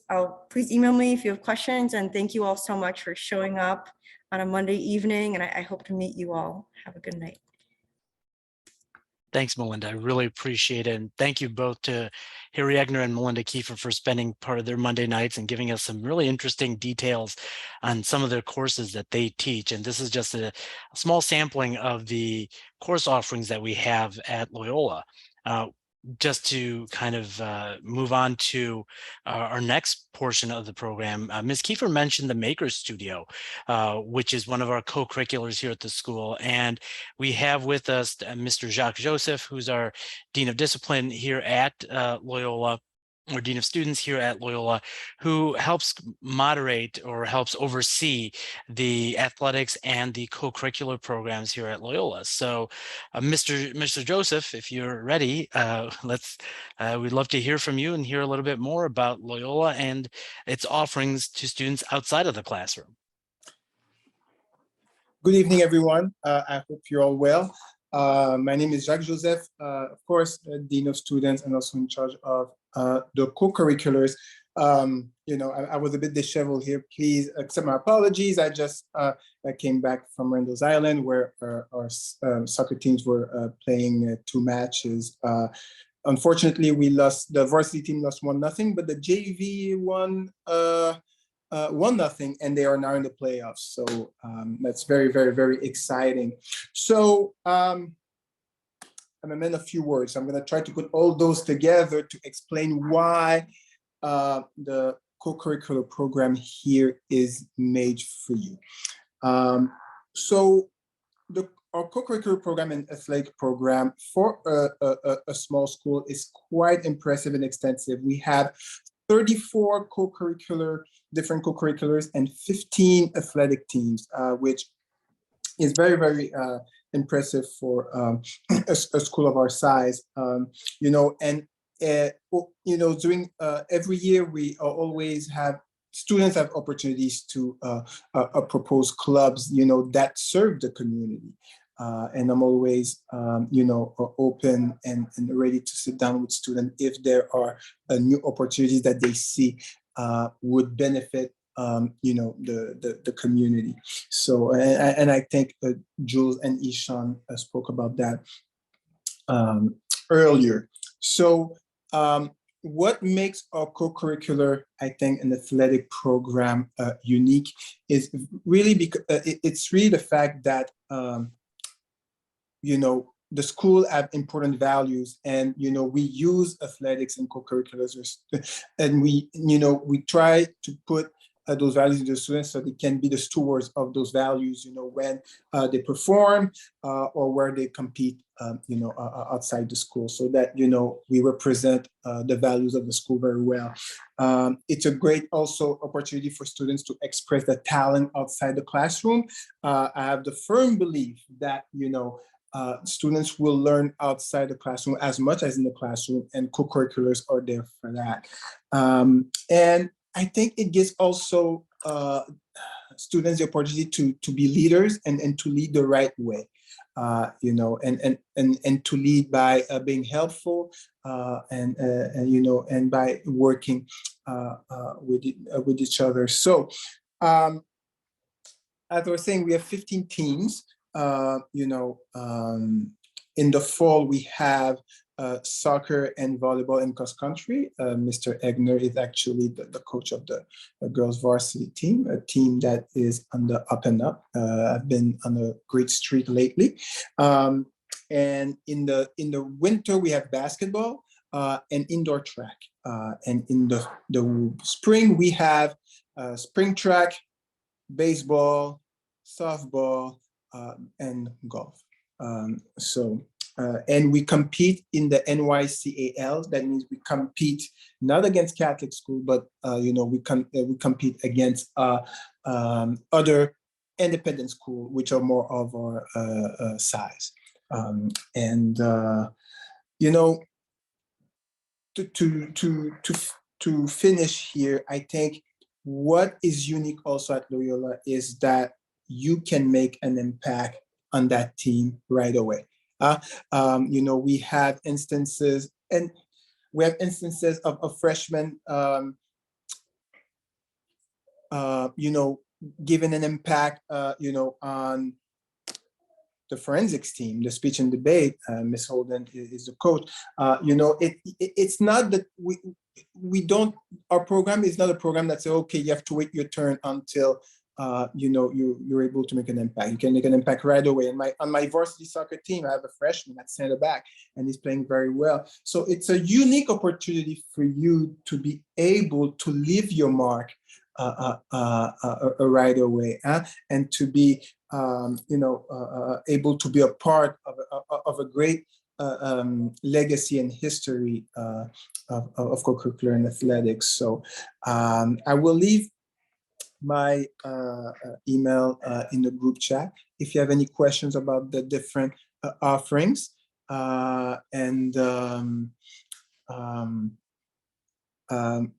email me if you have questions, and thank you all so much for showing up on a Monday evening, and I hope to meet you all. Have a good night. Thanks, Melinda. I really appreciate it. And thank you both to Harry Egner and Melinda Kiefer for spending part of their Monday nights and giving us some really interesting details on some of their courses that they teach. And this is just a small sampling of the course offerings that we have at Loyola. Just to kind of move on to our next portion of the program, Ms. Kiefer mentioned the Maker Studio, which is one of our co-curriculars here at the school. And we have with us Mr. Jacques Joseph, who's our Dean of Discipline here at Loyola. or Dean of Students here at Loyola, who helps moderate or helps oversee the athletics and the co-curricular programs here at Loyola. So, Mr. Joseph, if you're ready, we'd love to hear from you and hear a little bit more about Loyola and its offerings to students outside of the classroom. Good evening, everyone. I hope you're all well. My name is Jacques Joseph, of course, Dean of Students and also in charge of the co-curriculars. I was a bit disheveled here. Please accept my apologies. I came back from Randall's Island where our soccer teams were playing 2 matches. Unfortunately, the varsity team lost 1-0, but the JV won 1-0, and they are now in the playoffs. So that's very, very, very exciting. So I'm a man of few words. I'm going to try to put all those together to explain why the co-curricular program here is made for you. So our co-curricular program and athletic program for a small school is quite impressive and extensive. We have 34 different co-curriculars and 15 athletic teams, which is very, very impressive for a school of our size. During every year, we always have students have opportunities to propose clubs, that serve the community. And I'm always, open and ready to sit down with students if there are new opportunities that they see would benefit, the community. So, and I think Jules and Ishan spoke about that earlier. So, what makes our co-curricular, I think, an athletic program unique is really because it's really the fact that the school have important values, and we use athletics and co-curriculars, and we try to put those values into the students so they can be the stewards of those values, when they perform or where they compete, outside the school, so that we represent the values of the school very well. It's a great also opportunity for students to express their talent outside the classroom. I have the firm belief that students will learn outside the classroom as much as in the classroom, and co-curriculars are there for that. And I think it gives also students the opportunity to be leaders and to lead the right way, and to lead by being helpful and by working with each other. So, as I was saying, we have 15 teams. In the fall, we have soccer and volleyball and cross country. Mr. Egner is actually the coach of the girls varsity team, a team that is on the up and up. I've been on a great streak lately. And in the winter, we have basketball and indoor track. And in the spring, we have spring track, baseball, softball, and golf. And we compete in the NYCAL. That means we compete not against Catholic school, but we compete against other independent school, which are more of our size. To finish here, I think what is unique also at Loyola is that you can make an impact on that team right away. We have instances, of freshmen, given an impact, on the forensics team, the speech and debate. Ms. Holden is the coach. It's not that we don't. Our program is not a program that says, okay, you have to wait your turn until you're able to make an impact. You can make an impact right away. And on my varsity soccer team, I have a freshman at center back, and he's playing very well. So it's a unique opportunity for you to be able to leave your mark right away, and to be able to be a part of a great legacy and history of co-curricular and athletics. So I will leave my email in the group chat if you have any questions about the different offerings.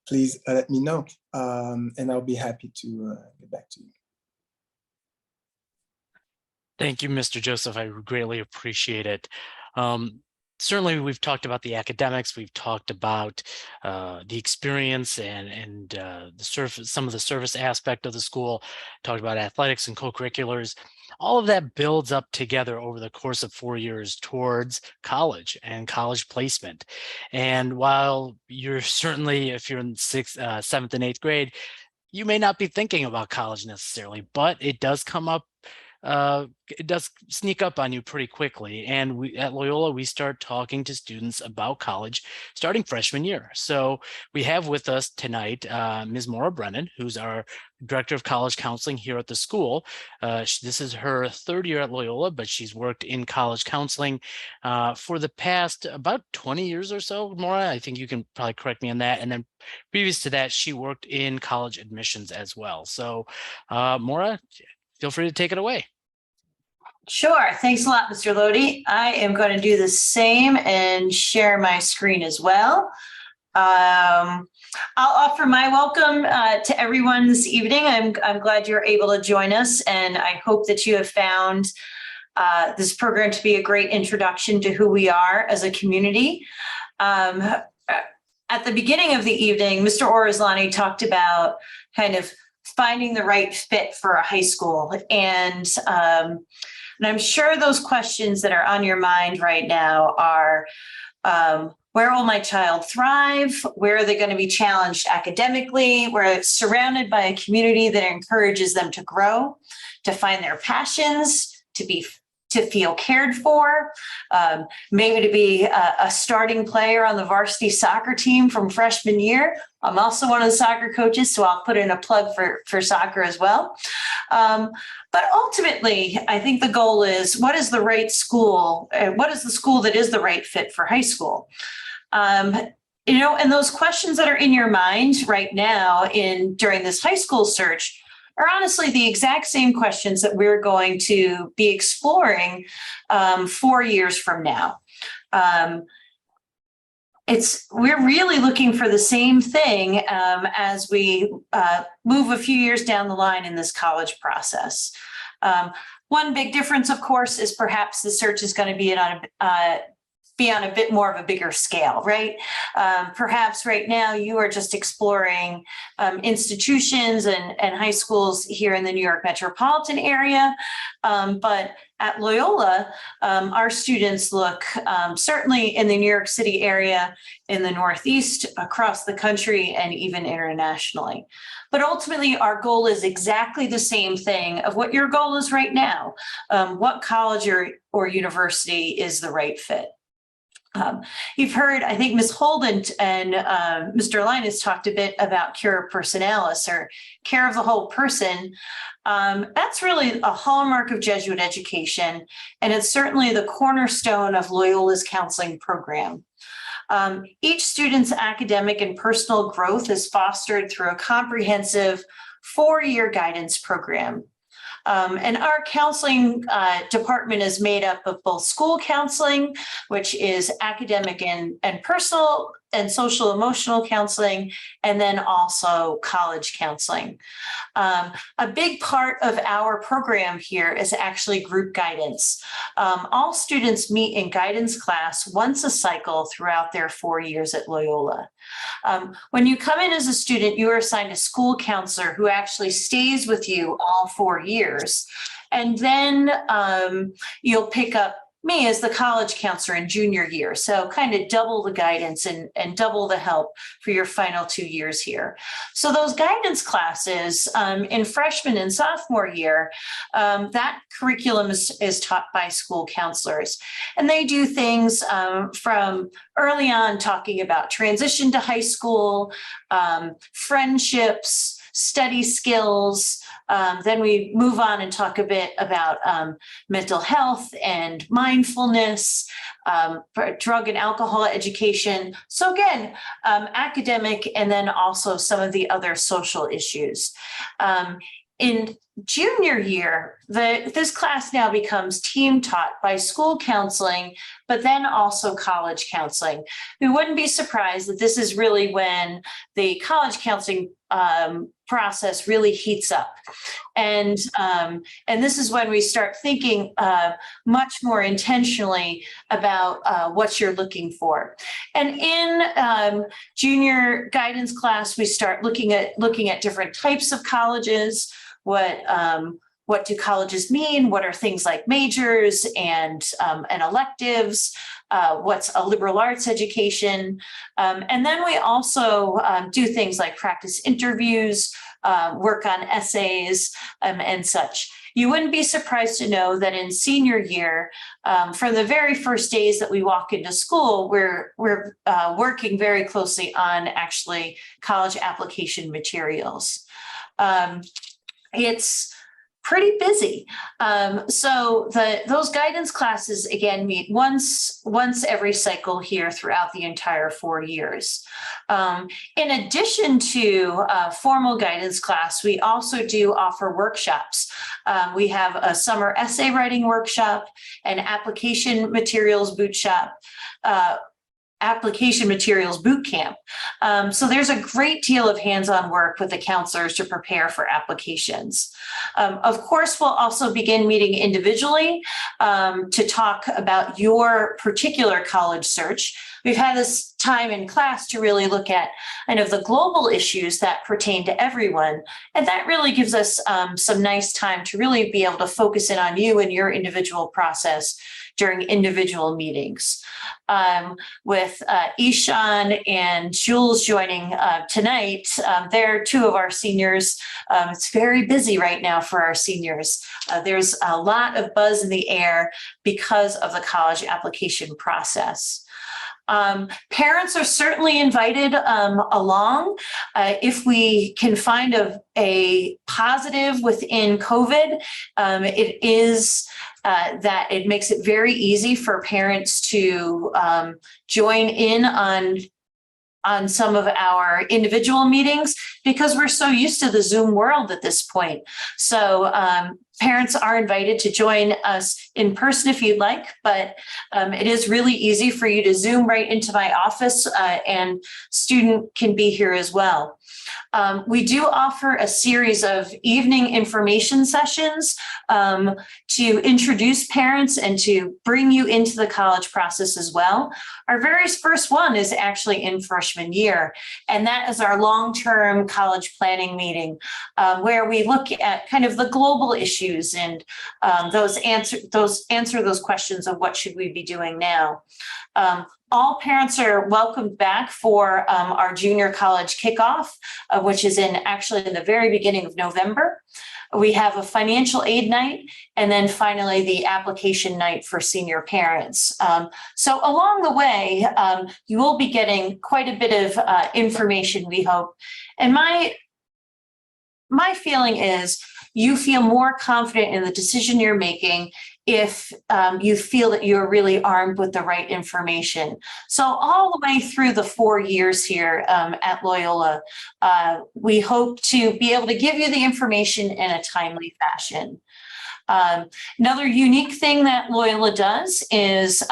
Please let me know, and I'll be happy to get back to you. Thank you, Mr. Joseph. I greatly appreciate it. Certainly, we've talked about the academics. We've talked about the experience and some of the service aspect of the school. Talked about athletics and co-curriculars. All of that builds up together over the course of 4 years towards college and college placement. And while you're certainly, if you're in 6th, 7th, and 8th grade, you may not be thinking about college necessarily, but it does come up. It does sneak up on you pretty quickly. And we at Loyola, we start talking to students about college starting freshman year. So we have with us tonight Ms. Maura Brennan, who's our Director of College Counseling here at the school. This is her 3rd year at Loyola, but she's worked in college counseling for the past about 20 years or so, Maura. I think you can probably correct me on that. And then previous to that, she worked in college admissions as well. So Maura, feel free to take it away. Sure. Thanks a lot, Mr. Lodi. I am going to do the same and share my screen as well. I'll offer my welcome to everyone this evening. I'm glad you're able to join us, and I hope that you have found this program to be a great introduction to who we are as a community. At the beginning of the evening, Mr. Orislani talked about kind of finding the right fit for a high school. And I'm sure those questions that are on your mind right now are, where will my child thrive? Where are they going to be challenged academically? Where it's surrounded by a community that encourages them to grow, to find their passions, to feel cared for, maybe to be a starting player on the varsity soccer team from freshman year. I'm also one of the soccer coaches, so I'll put in a plug for soccer as well. But ultimately, I think the goal is, what is the right school? What is the school that is the right fit for high school? And those questions that are in your mind right now during this high school search are honestly the exact same questions that we're going to be exploring 4 years from now. We're really looking for the same thing as we move a few years down the line in this college process. One big difference, of course, is perhaps the search is going to be on a bit more of a bigger scale, right? Perhaps right now you are just exploring institutions and high schools here in the New York metropolitan area. But at Loyola, our students look certainly in the New York City area, in the Northeast, across the country, and even internationally. But ultimately, our goal is exactly the same thing of what your goal is right now. What college or university is the right fit? You've heard, I think Ms. Holden and Mr. Linus talked a bit about cura personalis, or care of the whole person. That's really a hallmark of Jesuit education, and it's certainly the cornerstone of Loyola's counseling program. Each student's academic and personal growth is fostered through a comprehensive 4-year guidance program. And our counseling department is made up of both school counseling, which is academic and personal and social emotional counseling, and then also college counseling. A big part of our program here is actually group guidance. All students meet in guidance class once a cycle throughout their 4 years at Loyola. When you come in as a student, you are assigned a school counselor who actually stays with you all 4 years. And then you'll pick up me as the college counselor in junior year. So kind of double the guidance and double the help for your final 2 years here. So those guidance classes in freshman and sophomore year, that curriculum is taught by school counselors. And they do things from early on talking about transition to high school, friendships, study skills. Then we move on and talk a bit about mental health and mindfulness, for drug and alcohol education. So again, academic, and then also some of the other social issues. In junior year, this class now becomes team taught by school counseling, but then also college counseling. We wouldn't be surprised that this is really when the college counseling process really heats up. And this is when we start thinking much more intentionally about what you're looking for. And in junior guidance class, we start looking at different types of colleges. What do colleges mean? What are things like majors and electives? What's a liberal arts education? And then we also do things like practice interviews, work on essays, and such. You wouldn't be surprised to know that in senior year, from the very first days that we walk into school, we're working very closely on actually college application materials. It's pretty busy. So those guidance classes, again, meet once every cycle here throughout the entire 4 years. In addition to formal guidance class, we also do offer workshops. We have a summer essay writing workshop, an application materials boot camp. So there's a great deal of hands-on work with the counselors to prepare for applications. Of course, we'll also begin meeting individually to talk about your particular college search. We've had this time in class to really look at kind of the global issues that pertain to everyone. And that really gives us some nice time to really be able to focus in on you and your individual process during individual meetings. With Ishan and Jules joining tonight, they're two of our seniors. It's very busy right now for our seniors. There's a lot of buzz in the air because of the college application process. Parents are certainly invited along. If we can find a positive within COVID, it is that it makes it very easy for parents to join in on some of our individual meetings because we're so used to the Zoom world at this point. So parents are invited to join us in person if you'd like, but it is really easy for you to Zoom right into my office and student can be here as well. We do offer a series of evening information sessions to introduce parents and to bring you into the college process as well. Our very first one is actually in freshman year, and that is our long-term college planning meeting where we look at kind of the global issues and answer those questions of what should we be doing now. All parents are welcomed back for our junior college kickoff, which is actually in the very beginning of November. We have a financial aid night, and then finally the application night for senior parents. So along the way, you will be getting quite a bit of information, we hope. And my feeling is you feel more confident in the decision you're making if you feel that you're really armed with the right information. So all the way through the 4 years here at Loyola, we hope to be able to give you the information in a timely fashion. Another unique thing that Loyola does is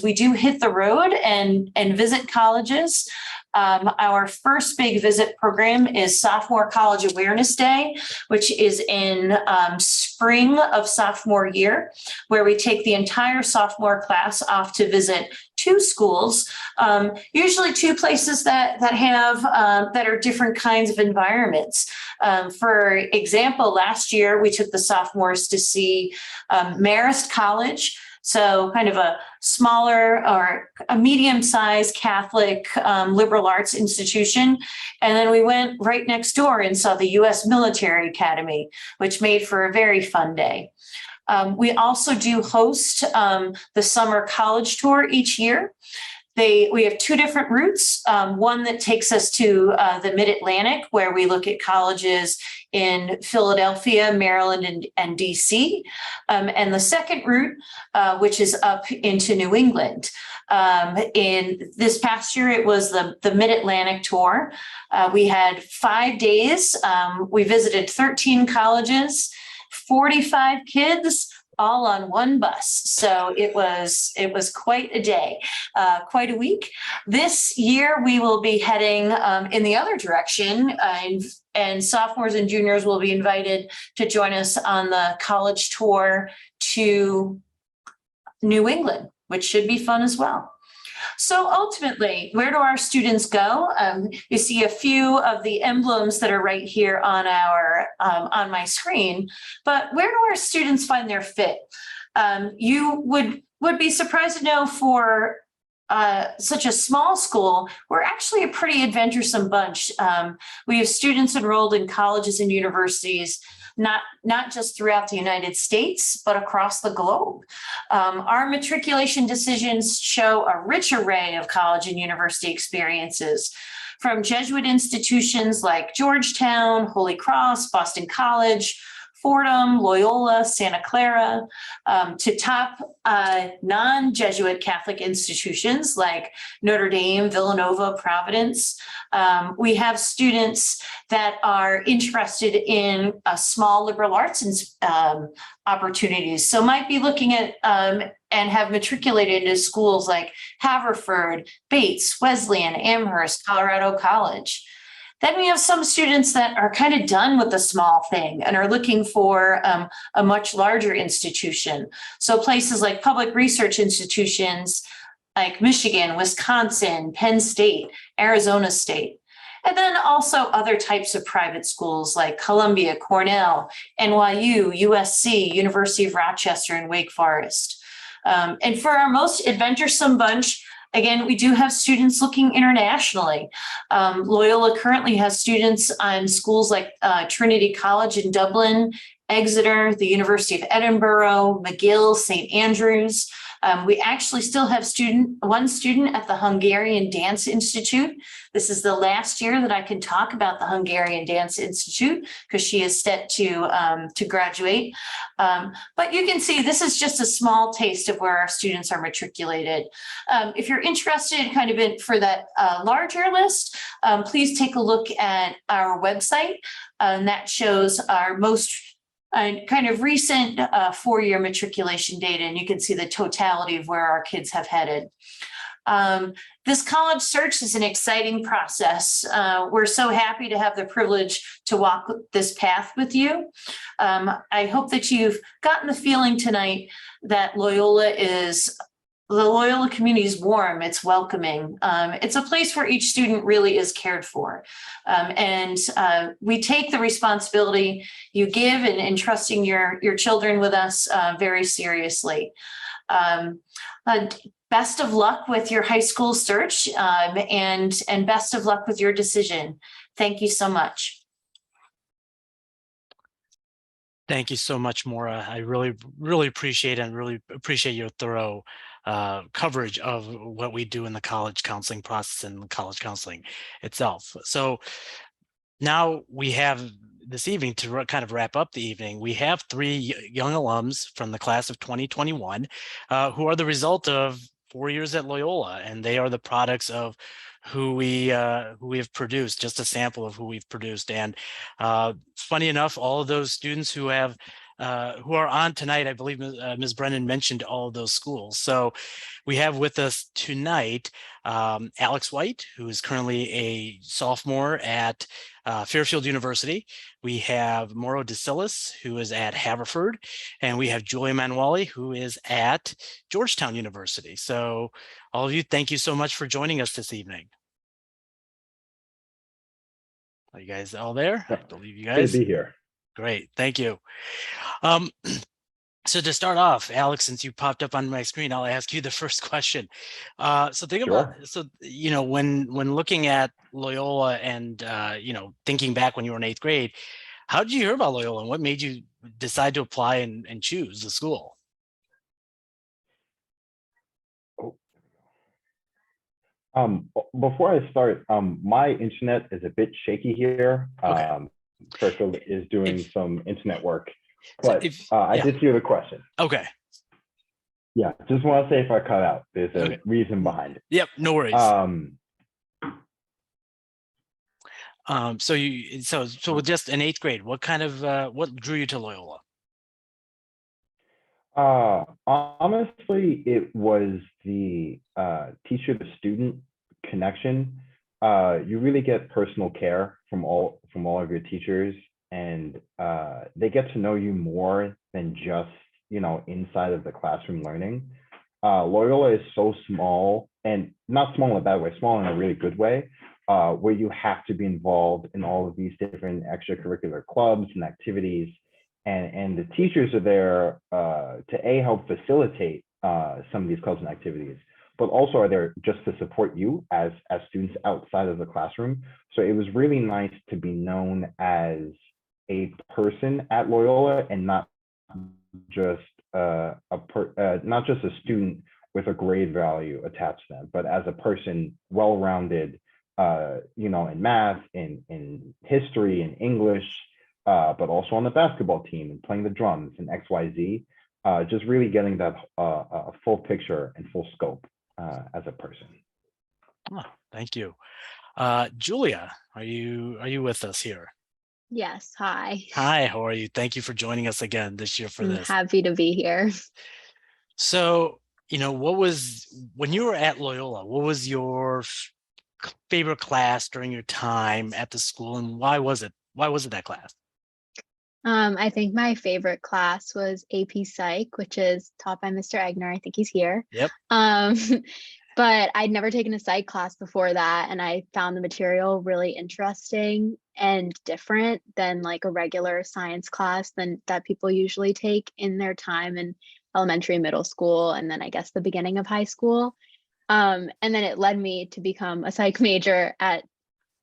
we do hit the road and visit colleges. Our first big visit program is Sophomore College Awareness Day, which is in spring of sophomore year, where we take the entire sophomore class off to visit 2 schools, usually 2 places that are different kinds of environments. For example, last year we took the sophomores to see Marist College. So kind of a smaller or a medium-sized Catholic liberal arts institution. And then we went right next door and saw the U.S. Military Academy, which made for a very fun day. We also do host the summer college tour each year. We have two different routes. One that takes us to the Mid-Atlantic, where we look at colleges in Philadelphia, Maryland, and DC. And the second route, which is up into New England. In this past year, it was the Mid-Atlantic tour. We had 5 days. We visited 13 colleges, 45 kids, all on one bus. So it was quite a day, quite a week. This year we will be heading in the other direction, and sophomores and juniors will be invited to join us on the college tour to New England, which should be fun as well. So ultimately, where do our students go? You see a few of the emblems that are right here on on my screen, but where do our students find their fit? You would be surprised to know for such a small school, we're actually a pretty adventuresome bunch. We have students enrolled in colleges and universities, not just throughout the United States, but across the globe. Our matriculation decisions show a rich array of college and university experiences, from Jesuit institutions like Georgetown, Holy Cross, Boston College, Fordham, Loyola, Santa Clara, to top non-Jesuit Catholic institutions like Notre Dame, Villanova, Providence. We have students that are interested in small liberal arts opportunities. So might be looking at and have matriculated into schools like Haverford, Bates, Wesleyan, Amherst, Colorado College. Then we have some students that are kind of done with the small thing and are looking for a much larger institution. So places like public research institutions like Michigan, Wisconsin, Penn State, Arizona State. And then also other types of private schools like Columbia, Cornell, NYU, USC, University of Rochester, and Wake Forest. And for our most adventuresome bunch, again, we do have students looking internationally. Loyola currently has students on schools like Trinity College in Dublin, Exeter, the University of Edinburgh, McGill, St. Andrews. We actually still have one student at the Hungarian Dance Institute. This is the last year that I can talk about the Hungarian Dance Institute because she is set to graduate. But you can see this is just a small taste of where our students are matriculated. If you're interested kind of for that larger list, please take a look at our website. That shows our most kind of recent 4-year matriculation data, and you can see the totality of where our kids have headed. This college search is an exciting process. We're so happy to have the privilege to walk this path with you. I hope that you've gotten the feeling tonight that the Loyola community is warm, it's welcoming. It's a place where each student really is cared for. And we take the responsibility you give in entrusting your children with us very seriously. Best of luck with your high school search and best of luck with your decision. Thank you so much. Thank you so much, Maura. I really appreciate it and really appreciate your thorough coverage of what we do in the college counseling process and college counseling itself. So now we have this evening to kind of wrap up the evening. We have 3 young alums from the class of 2021 who are the result of 4 years at Loyola, and they are the products of who we have produced, just a sample of who we've produced. And funny enough, all of those students who are on tonight, I believe Ms. Brennan mentioned all of those schools. So we have with us tonight Alex White, who is currently a sophomore at Fairfield University. We have Mauro DeSillis, who is at Haverford, and we have Julia Manueli, who is at Georgetown University. So all of you, thank you so much for joining us this evening. Are you guys all there? I believe you guys. Good to be here. Great, thank you. So to start off, Alex, since you popped up on my screen, I'll ask you the first question. So think about, when looking at Loyola and, thinking back when you were in 8th grade, how did you hear about Loyola and what made you decide to apply and choose the school? Before I start, my internet is a bit shaky here. Okay. Kirkland is doing If, some internet work, so but if I yeah, did hear the question. okay, Yeah, just want to say if I cut out, there's a okay. reason behind it. Yep, no worries. So with just in eighth grade, what kind of what drew you to Loyola? Honestly, it was the teacher to student connection. You really get personal care from all of your teachers, and they get to know you more than just, you know, inside of the classroom learning. Loyola is so small, and not small in a bad way, small in a really good way, where you have to be involved in all of these different extracurricular clubs and activities, and the teachers are there to help facilitate some of these clubs and activities, but also are there just to support you as students outside of the classroom. So it was really nice to be known as a person at Loyola, and not just not just a student with a grade value attached to them, but as a person, well-rounded, you know, in math, in history, in English, but also on the basketball team and playing the drums and XYZ, just really getting that full picture and full scope as a person. Oh, thank you. Julia, are you with us here? Yes, hi. Hi, how are you? Thank you for joining us again this year for I'm this. happy to be here. So, you know, when you were at Loyola, what was your favorite class during your time at the school, and why was it that class? I think my favorite class was AP Psych, which is taught by Mr. Egner. I think he's here. Yep. But I'd never taken a psych class before that, and I found the material really interesting and different than like a regular science class than that people usually take in their time in elementary, middle school, and then I guess the beginning of high school. And then it led me to become a psych major at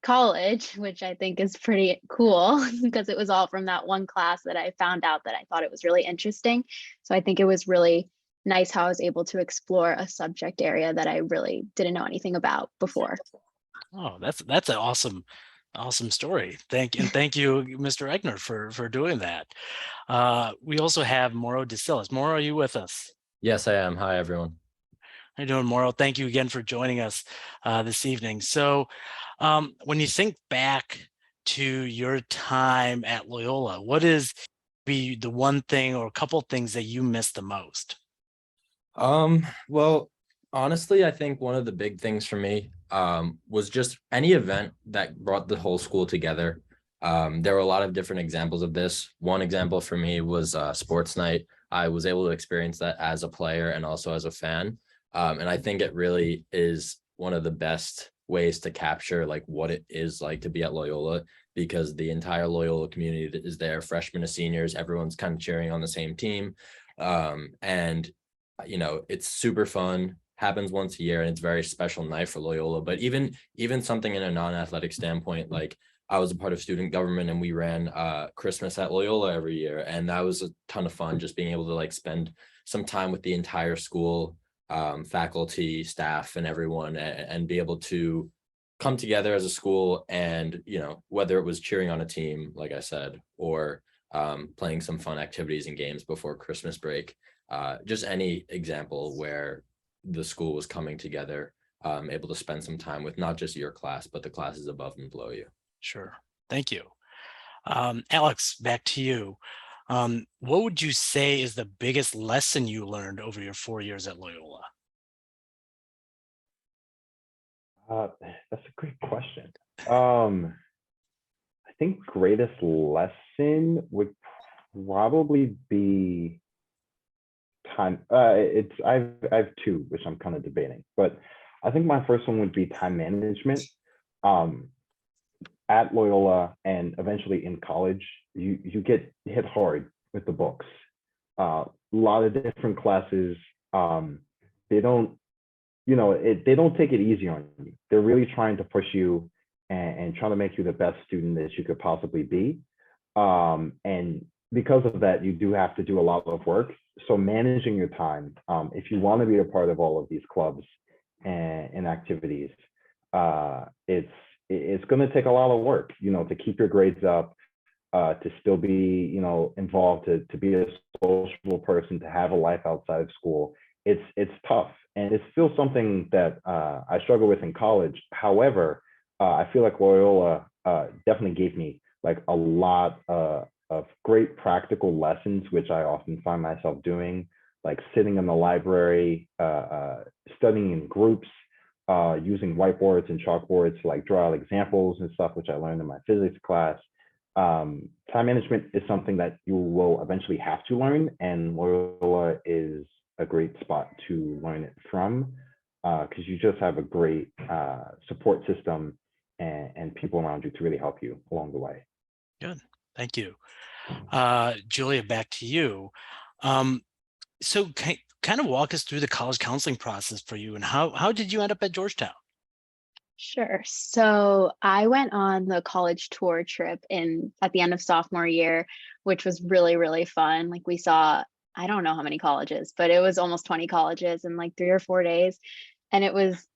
college, which I think is pretty cool because it was all from that one class that I found out that I thought it was really interesting. So I think it was really nice how I was able to explore a subject area that I really didn't know anything about before. Oh, that's an awesome story. Thank you, Mr. Egner, for doing that. We also have Mauro DeSillis. Mauro, are you with us? Yes, I am. Hi, everyone. How you doing, Mauro? Thank you again for joining us this evening. So when you think back to your time at Loyola, what is the one thing or a couple things that you miss the most? Well, honestly, I think one of the big things for me was just any event that brought the whole school together. There were a lot of different examples of this. One example for me was sports night. I was able to experience that as a player and also as a fan. And I think it really is one of the best ways to capture like what it is like to be at Loyola, because the entire Loyola community is there, freshmen to seniors, everyone's kind of cheering on the same team. And you know, it's super fun, happens once a year, and it's a very special night for Loyola. But even something in a non-athletic standpoint, like I was a part of student government and we ran Christmas at Loyola every year, and that was a ton of fun, just being able to like spend some time with the entire school, faculty, staff, and everyone, and be able to come together as a school. And you know, whether it was cheering on a team, like I said, or playing some fun activities and games before Christmas break, just any example where the school was coming together, able to spend some time with not just your class, but the classes above and below you. Sure. Thank you. Alex, back to you. What would you say is the biggest lesson you learned over your 4 years at Loyola? That's a great question. I think greatest lesson would probably be time. I have two, which I'm kind of debating, but I think my first one would be time management. At Loyola and eventually in college, you get hit hard with the books. A lot of different classes. They don't, you know, they don't take it easy on you. They're really trying to push you and trying to make you the best student that you could possibly be. And because of that, you do have to do a lot of work. So managing your time, if you want to be a part of all of these clubs and activities. It's going to take a lot of work, to keep your grades up, to still be, involved, to be a social person, to have a life outside of school. It's tough, and it's still something that I struggle with in college. However, I feel like Loyola definitely gave me like a lot of great practical lessons, which I often find myself doing, like sitting in the library, studying in groups, using whiteboards and chalkboards to like draw out examples and stuff, which I learned in my physics class. Time management is something that you will eventually have to learn, and Loyola is a great spot to learn it from, because you just have a great support system and people around you to really help you along the way. Good, thank you. Julia, back to you. So kind of walk us through the college counseling process for you, and how did you end up at Georgetown? Sure. So I went on the college tour trip at the end of sophomore year, which was really, really fun. Like we saw, I don't know how many colleges, but it was almost 20 colleges in like 3 or 4 days. And it was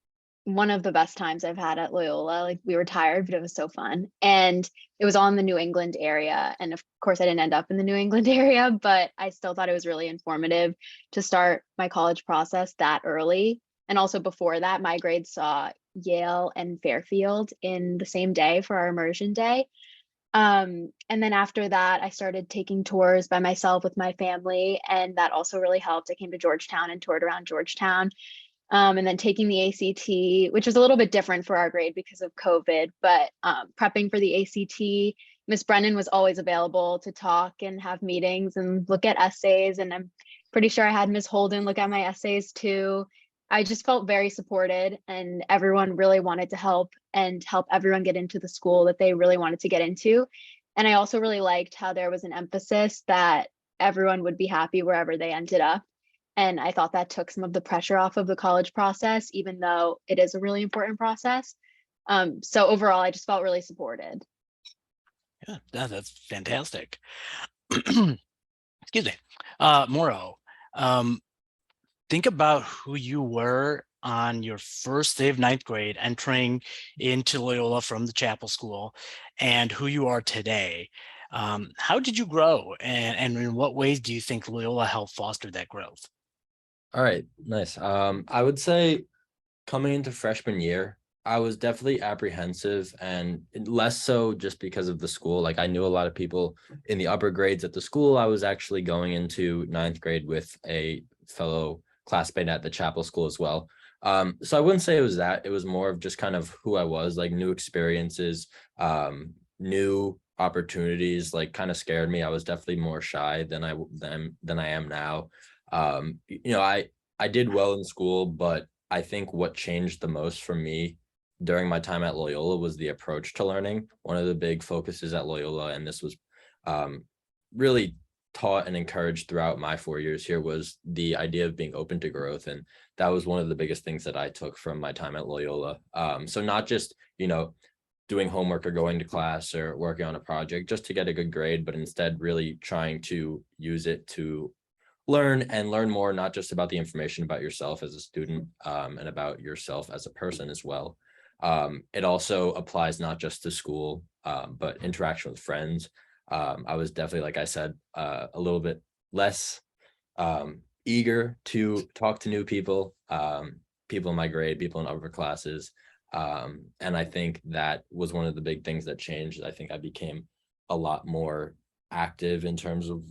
one of the best times I've had at Loyola. Like we were tired, but it was so fun. And it was all in the New England area. And of course I didn't end up in the New England area, but I still thought it was really informative to start my college process that early. And also before that, my grades saw Yale and Fairfield in the same day for our immersion day. And then after that, I started taking tours by myself with my family, and that also really helped. I came to Georgetown and toured around Georgetown. And then taking the ACT, which was a little bit different for our grade because of COVID, but prepping for the ACT, Miss Brennan was always available to talk and have meetings and look at essays. And I'm pretty sure I had Miss Holden look at my essays too. I just felt very supported, and everyone really wanted to help and help everyone get into the school that they really wanted to get into. And I also really liked how there was an emphasis that everyone would be happy wherever they ended up. And I thought that took some of the pressure off of the college process, even though it is a really important process. So overall, I just felt really supported. Yeah, that's fantastic. Excuse me. Mauro, think about who you were on your first day of 9th grade entering into Loyola from the chapel school, and who you are today. How did you grow, and in what ways do you think Loyola helped foster that growth? All right, nice. I would say coming into freshman year, I was definitely apprehensive, and less so just because of the school. Like I knew a lot of people in the upper grades at the school. I was actually going into 9th grade with a fellow classmate at the chapel school as well. So I wouldn't say it was that. It was more of just kind of who I was, like new experiences, new opportunities, like kind of scared me. I was definitely more shy than I am now. I did well in school, but I think what changed the most for me during my time at Loyola was the approach to learning. One of the big focuses at Loyola, and this was really taught and encouraged throughout my 4 years here, was the idea of being open to growth. And that was one of the biggest things that I took from my time at Loyola. So not just, doing homework or going to class or working on a project just to get a good grade, but instead really trying to use it to learn more, not just about the information about yourself as a student, and about yourself as a person as well. It also applies not just to school, but interaction with friends. I was definitely, like I said, a little bit less eager to talk to new people, people in my grade, people in upper classes. And I think that was one of the big things that changed. I think I became a lot more active in terms of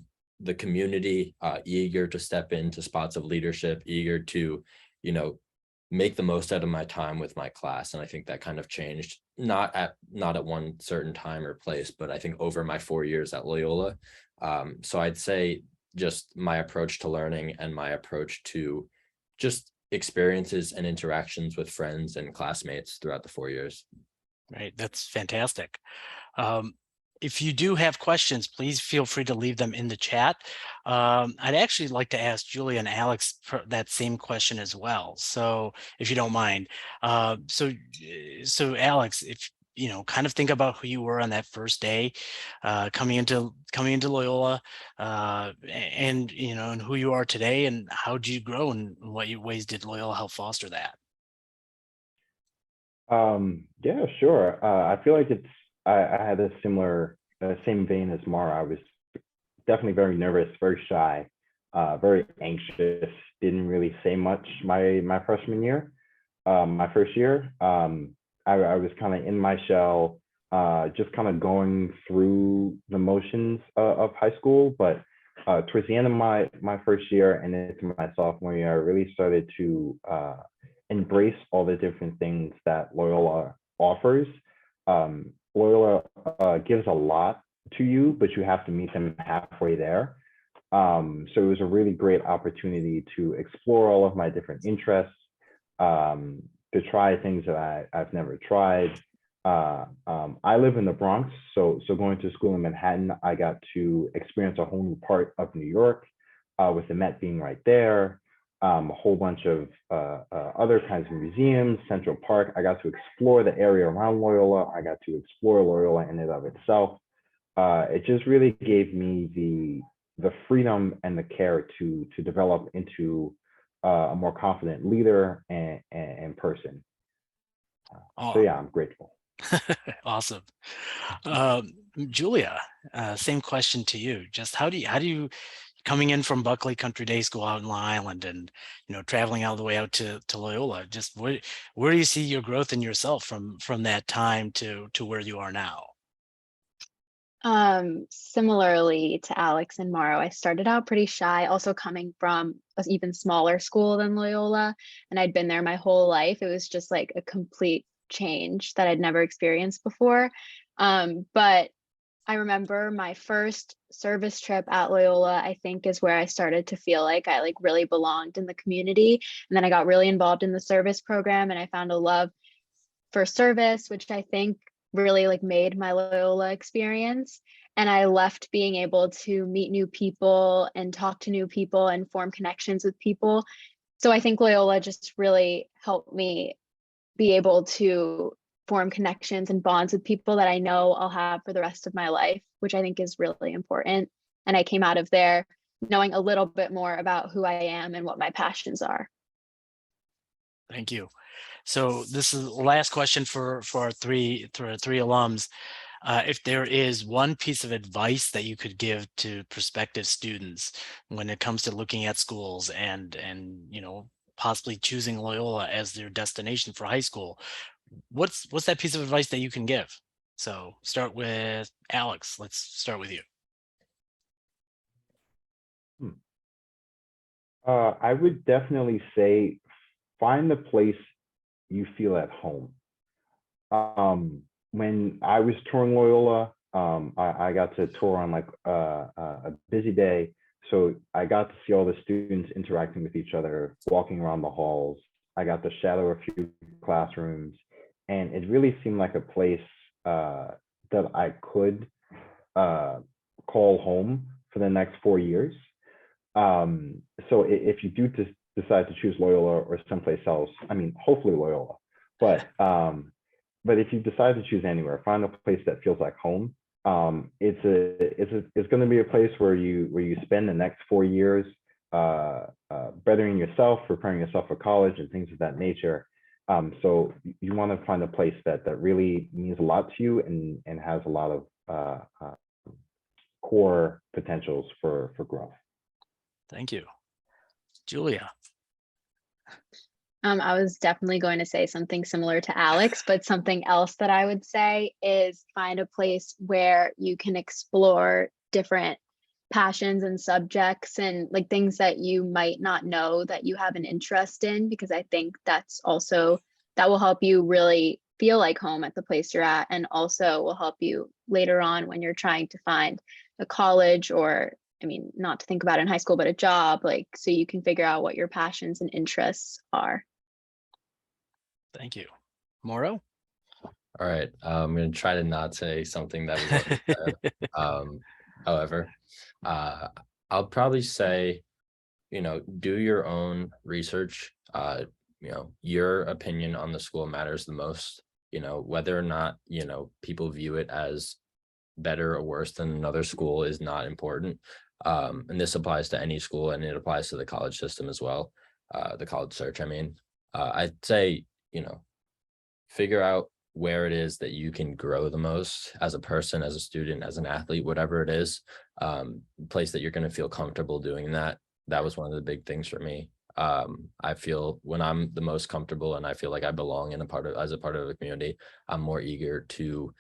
the community, eager to step into spots of leadership, eager to, make the most out of my time with my class. And I think that kind of changed, not at one certain time or place, but I think over my 4 years at Loyola. So I'd say just my approach to learning and my approach to just experiences and interactions with friends and classmates throughout the 4 years. Right, that's fantastic. If you do have questions, please feel free to leave them in the chat. I'd actually like to ask Julie and Alex that same question as well. So if you don't mind. So Alex, if kind of think about who you were on that first day, coming into Loyola, and and who you are today, and how did you grow, and what ways did Loyola help foster that? Yeah, sure. I feel like I had a similar, same vein as Mara. I was definitely very nervous, very shy, very anxious, didn't really say much my freshman year. My first year, I was kind of in my shell, just kind of going through the motions of high school. But towards the end of my first year and into my sophomore year, I really started to embrace all the different things that Loyola offers. Loyola gives a lot to you, but you have to meet them halfway there. So it was a really great opportunity to explore all of my different interests, to try things that I've never tried. I live in the Bronx, so going to school in Manhattan, I got to experience a whole new part of New York, with the Met being right there, a whole bunch of other kinds of museums, Central Park. I got to explore the area around Loyola. I got to explore Loyola in and of itself. It just really gave me the freedom and the care to develop into a more confident leader and person. So yeah, I'm grateful. Awesome. Julia, same question to you. Just how do you coming in from Buckley Country Day School out in Long Island and, traveling all the way out to Loyola, just where do you see your growth in yourself from that time to where you are now? Similarly to Alex and Morrow, I started out pretty shy, also coming from an even smaller school than Loyola, and I'd been there my whole life. It was just like a complete change that I'd never experienced before. But I remember my first service trip at Loyola, I think, is where I started to feel like I really belonged in the community. And then I got really involved in the service program and I found a love for service, which I think really made my Loyola experience. And I left being able to meet new people and talk to new people and form connections with people. So I think Loyola just really helped me be able to form connections and bonds with people that I know I'll have for the rest of my life, which I think is really important. And I came out of there knowing a little bit more about who I am and what my passions are. Thank you. So this is the last question for our three alums. If there is one piece of advice that you could give to prospective students when it comes to looking at schools and possibly choosing Loyola as their destination for high school, what's that piece of advice that you can give? So start with Alex. Let's start with you. I would definitely say find the place you feel at home. When I was touring Loyola, I got to tour on a busy day. So I got to see all the students interacting with each other, walking around the halls. I got to shadow a few classrooms, and it really seemed like a place that I could call home for the next 4 years. So if you do decide to choose Loyola or someplace else, I mean, hopefully Loyola, but if you decide to choose anywhere, find a place that feels like home. It's going to be a place where you spend the next 4 years bettering yourself, preparing yourself for college and things of that nature. So you want to find a place that really means a lot to you and has a lot of core potentials for growth. Thank you. Julia. I was definitely going to say something similar to Alex, but something else that I would say is find a place where you can explore different passions and subjects and things that you might not know that you have an interest in, because I think that will help you really feel like home at the place you're at, and also will help you later on when you're trying to find a college, or not to think about it in high school, but a job, so you can figure out what your passions and interests are. Thank you. Morrow? All right. I'm going to try to not say something that was already said. However, I'll probably say, do your own research. Your opinion on the school matters the most. Whether or not, people view it as better or worse than another school is not important. And this applies to any school, and it applies to the college system as well. The college search, I'd say, figure out where it is that you can grow the most as a person, as a student, as an athlete, whatever it is, place that you're going to feel comfortable doing that. That was one of the big things for me. I feel when I'm the most comfortable and I feel like I belong in as a part of the community, I'm more eager to,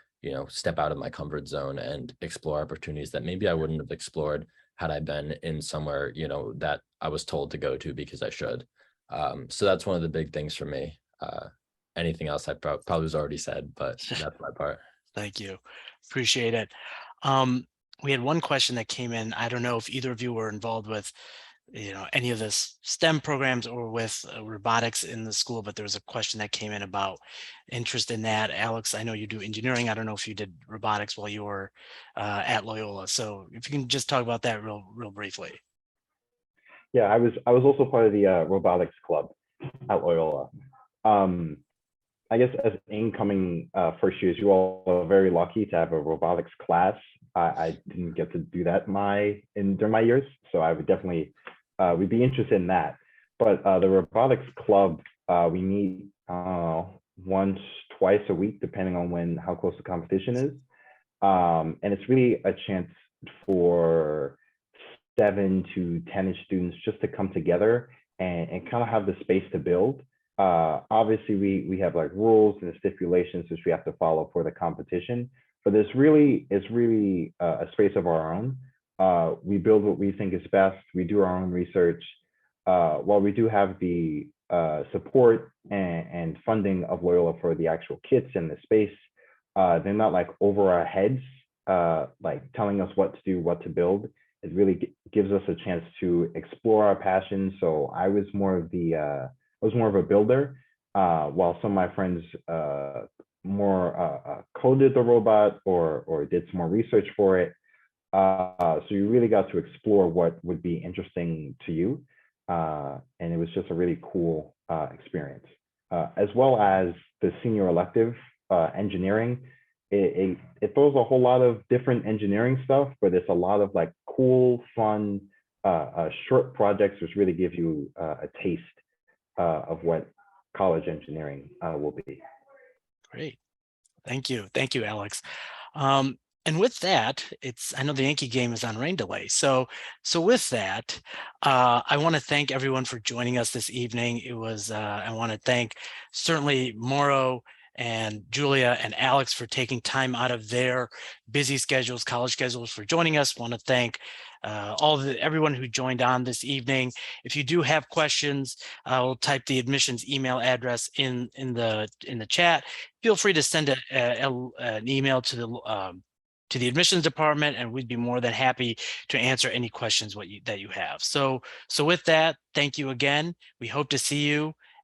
step out of my comfort zone and explore opportunities that maybe I wouldn't have explored had I been in somewhere, that I was told to go to because I should. So that's one of the big things for me. Anything else I probably was already said, but that's my part. Thank you. Appreciate it. We had one question that came in. I don't know if either of you were involved with, any of this STEM programs or with robotics in the school, but there was a question that came in about interest in that. Alex, I know you do engineering. I don't know if you did robotics while you were at Loyola. So if you can just talk about that real briefly. Yeah, I was also part of the robotics club at Loyola. I guess as incoming first years, you all are very lucky to have a robotics class. I didn't get to do that during my years, so I would definitely we'd be interested in that. But the robotics club, we meet once, twice a week, depending on how close the competition is, and it's really a chance for 7 to 10-ish students just to come together and kind of have the space to build. Obviously, we have like rules and stipulations which we have to follow for the competition, but it's really a space of our own. We build what we think is best. We do our own research. While we do have the support and funding of Loyola for the actual kits and the space, they're not like over our heads, like telling us what to do, what to build. It really gives us a chance to explore our passions. So I was more of a builder, while some of my friends more coded the robot or did some more research for it. So you really got to explore what would be interesting to you. And it was just a really cool experience. As well as the senior elective, engineering. It throws a whole lot of different engineering stuff, but it's a lot of like cool, fun, short projects, which really give you a taste of what college engineering will be. Great. Thank you. Thank you, Alex. And with that, I know the Yankee game is on rain delay. So with that, I want to thank everyone for joining us this evening. I want to thank certainly Mauro and Julia and Alex for taking time out of their busy schedules, college schedules, for joining us. Want to thank everyone who joined on this evening. If you do have questions, we'll type the admissions email address in the chat. Feel free to send an email to the admissions department, and we'd be more than happy to answer any questions that you have. So with that, thank you again. We hope to see you